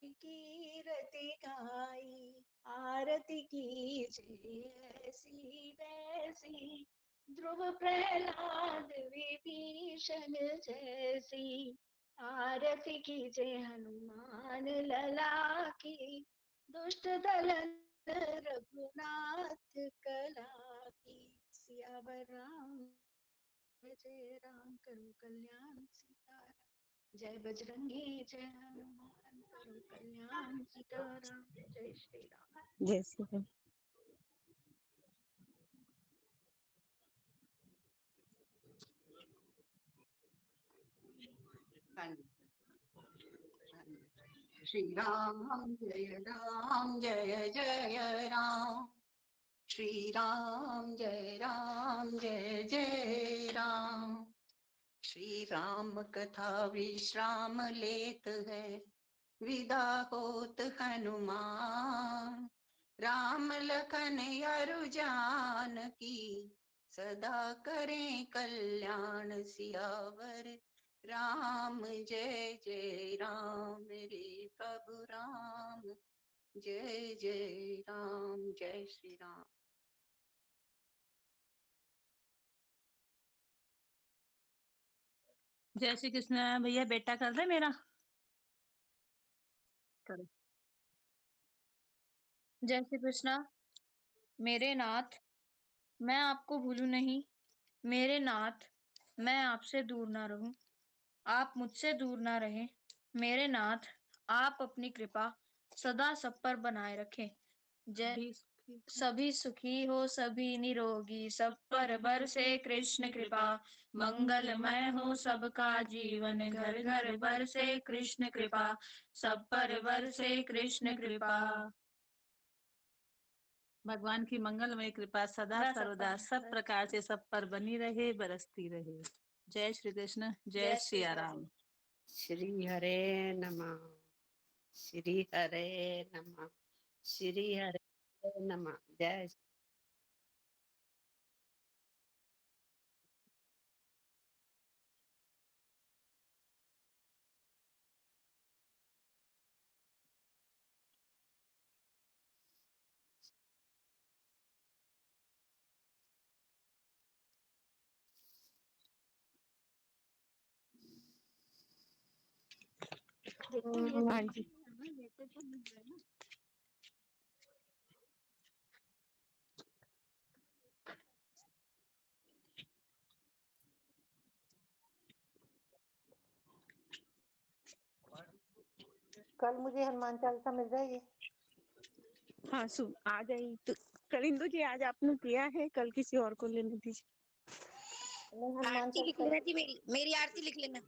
कीरति गाई। आरती कीजिए ऐसी वैसी, ध्रुव प्रहलाद विभीषण जैसी। आरती कीजिए हनुमान लला की, दुष्ट दलन रघुनाथ कला की। सियावर राम जय राम, करो कल्याण सीताराम। जय बजरंगी जय हनुमान, करो कल्याण सीताराम। जय श्री राम। जय श्री राम। श्री राम जय जय राम, श्री राम जय जय राम। श्री राम कथा विश्राम लेत है, विदा होत हनुमान। राम लखन अरु जानकी, सदा करें कल्याण। सियावर राम जय जय राम, मेरे प्रभु राम जय जय राम। जय श्री राम। जय श्री कृष्ण। भैया बेटा कर दे मेरा करो। जय श्री कृष्णा। मेरे नाथ, मैं आपको भूलूं नहीं। मेरे नाथ, मैं आपसे दूर ना रहूं, आप मुझसे दूर ना रहें। मेरे नाथ, आप अपनी कृपा सदा सब पर बनाए रखें। जय सभी सुखी हो, सभी निरोगी, सब पर बरसे कृष्ण कृपा। मंगलमय हो सबका जीवन, घर घर बरसे कृष्ण कृपा। सब पर बरसे कृष्ण कृपा। भगवान की मंगलमय कृपा सदा सर्वदा सब प्रकार से सब पर बनी रहे, बरसती रहे। जय श्री कृष्ण, जय सिया राम। श्री हरे नमः, श्री हरे नमः, श्री हरे नमः। जय हाँ जी। कल मुझे हनुमान चालीसा मिल जाएगी? हाँ आ जाएगी तो कर इंदु जी, आज आपने किया है, कल किसी और को लेने दीजिए। हनुमान आरती लिख चालीसा लेना थी, मेरी आरती लिख लेना।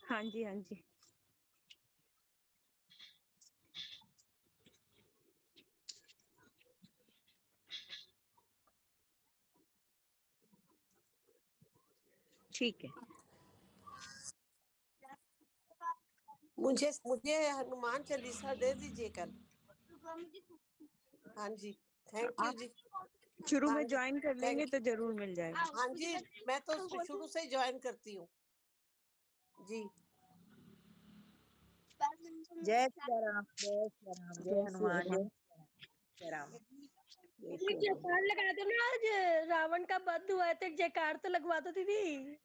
हाँ जी हाँ जी। ठीक है। मुझे मुझे हनुमान चालीसा दे दीजिए कल। हाँ जी, थैंक यू आप जी। शुरू हाँ में जी, ज्वाइन कर लेंगे थैंक तो जरूर मिल जाएगा। हाँ जी, मैं तो शुरू से ज्वाइन करती हूँ जी। जय सिया राम, जय सिया राम, जय जय श्री हनुमान, राम। जय राम। जय दीदी सिया राम। जयकार लगा दो ना, आज रावण का वध हुआ है तो एक जयकार तो लगवा दो दीदी।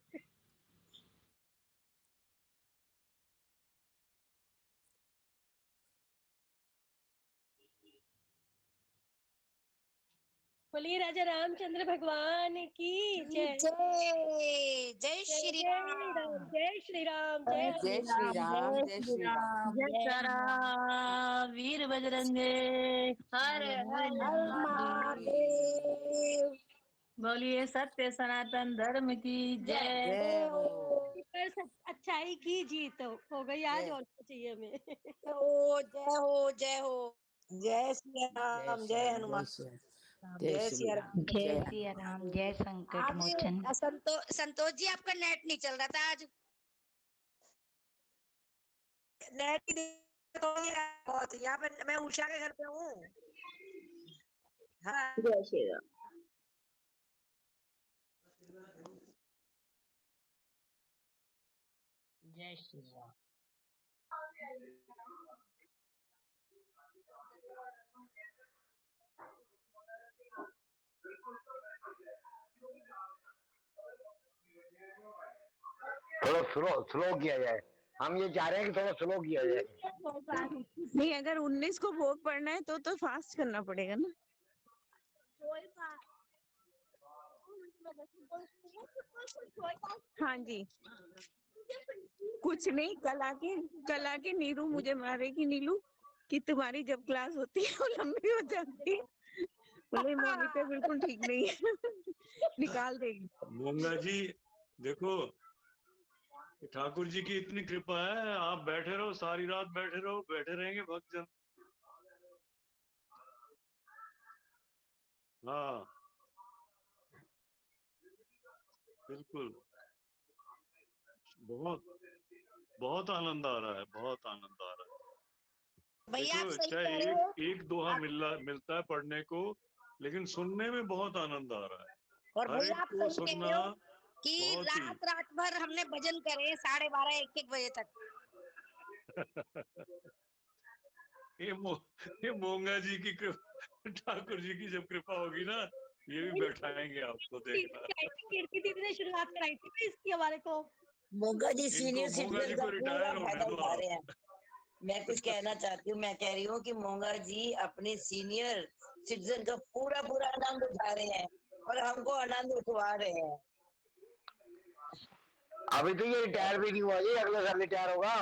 बोलिए राजा रामचंद्र भगवान की जय। जय जय श्री राम। जय श्री राम। जय जय श्री राम, जय श्री राम, जय जय तारा वीर बजरंगे। हर हर हर महादेव। बोलिए सत्य सनातन धर्म की जय। जय हो। पर अच्छाई की जीत हो गई आज, जय। और क्या चाहिए हमें। जय हो, जय हो, जय हो। जय श्री राम, जय हनुमान, जय सिया राम, जय सिया राम, जय संकट मोचन। संतोष जी आपका नेट नहीं चल रहा था आज। नेट की दिक्कत हो रही है बहुत। यहाँ पे मैं उषा के घर पे हूँ। हाँ जय श्री राम। जय श्री राम। थोड़ा स्लो किया जाए। हम ये चाह रहे हैं कि थोड़ा स्लो किया जाए। नहीं, अगर 19 को भोग पड़ना है तो फास्ट करना पड़ेगा ना। हाँ जी, कुछ नहीं, कल आके नीरू मुझे मारेगी, नीलू कि तुम्हारी जब क्लास होती है वो लंबी हो जाती है। बोले मोनिटर बिल्कुल ठीक नहीं है। निकाल देगी। गंगा जी देखो, ठाकुर जी की इतनी कृपा है, आप बैठे रहो, सारी रात बैठे रहो, बैठे रहेंगे भक्तजन। हाँ बिल्कुल, बहुत आनंद आ रहा है, बहुत आनंद आ रहा है। भैया आप देखो, सही चाहे कह रहे हो। एक दोहा मिलता है पढ़ने को, लेकिन सुनने में बहुत आनंद आ रहा है। और हर भैया एक आप को सही कह सुनना रहे हो कि बहुत ही रात भर हमने भजन करे 12:30 1 बजे तक। ये मोंगा जी की ठाकुर जी की जब कृपा होगी ना, ये भी बैठाएंगे आपको, देखना। कीर्ति दीदी ने शुरुआत कराई थी ना इसकी हमारे को। मोंगा जी इनको सीनियर मोंगा जी सिटीजन का को पूरा रिटायर होने फायदा दो उठा आप। रहे हैं। मैं कुछ कहना चाहती हूँ, मैं कह रही हूँ कि मोंगा जी अपने सीनियर सिटीजन का पूरा आनंद उठा रहे हैं और हमको आनंद उठवा रहे हैं। अभी तो ये रिटायर भी नहीं हुआ, ये अगले साल रिटायर होगा।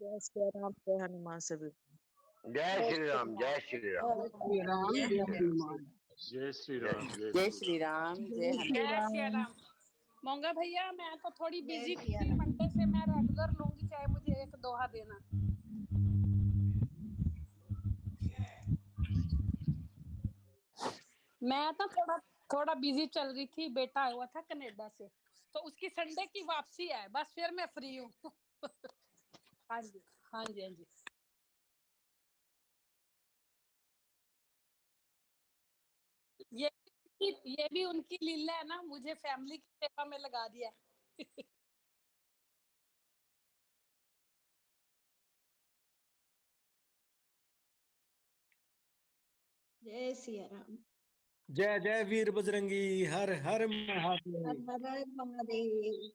जय श्री राम, जय हनुमान सभी। जय श्री राम, जय श्री राम, श्री राम, जय हनुमान। जय श्री राम, जय श्री राम, जय जय श्री हनुमान। राम। मोंगा भैया मैं तो थोड़ी बिजी जय सिया थी, राम। मंडे से मैं रेगुलर लूंगी, चाहे मुझे एक दोहा देना। मैं तो थोड़ा बिजी चल रही थी, बेटा आया हुआ था कनाडा से, तो उसकी संडे की वापसी है, बस फिर मैं फ्री हूँ। हाँ जी, हाँ जी, हाँ जी। ये भी उनकी लीला है ना, मुझे फैमिली की सेवा में लगा दिया। जय सिया राम। जय जय वीर बजरंगी, हर हर महादेव। हर हर महादेव।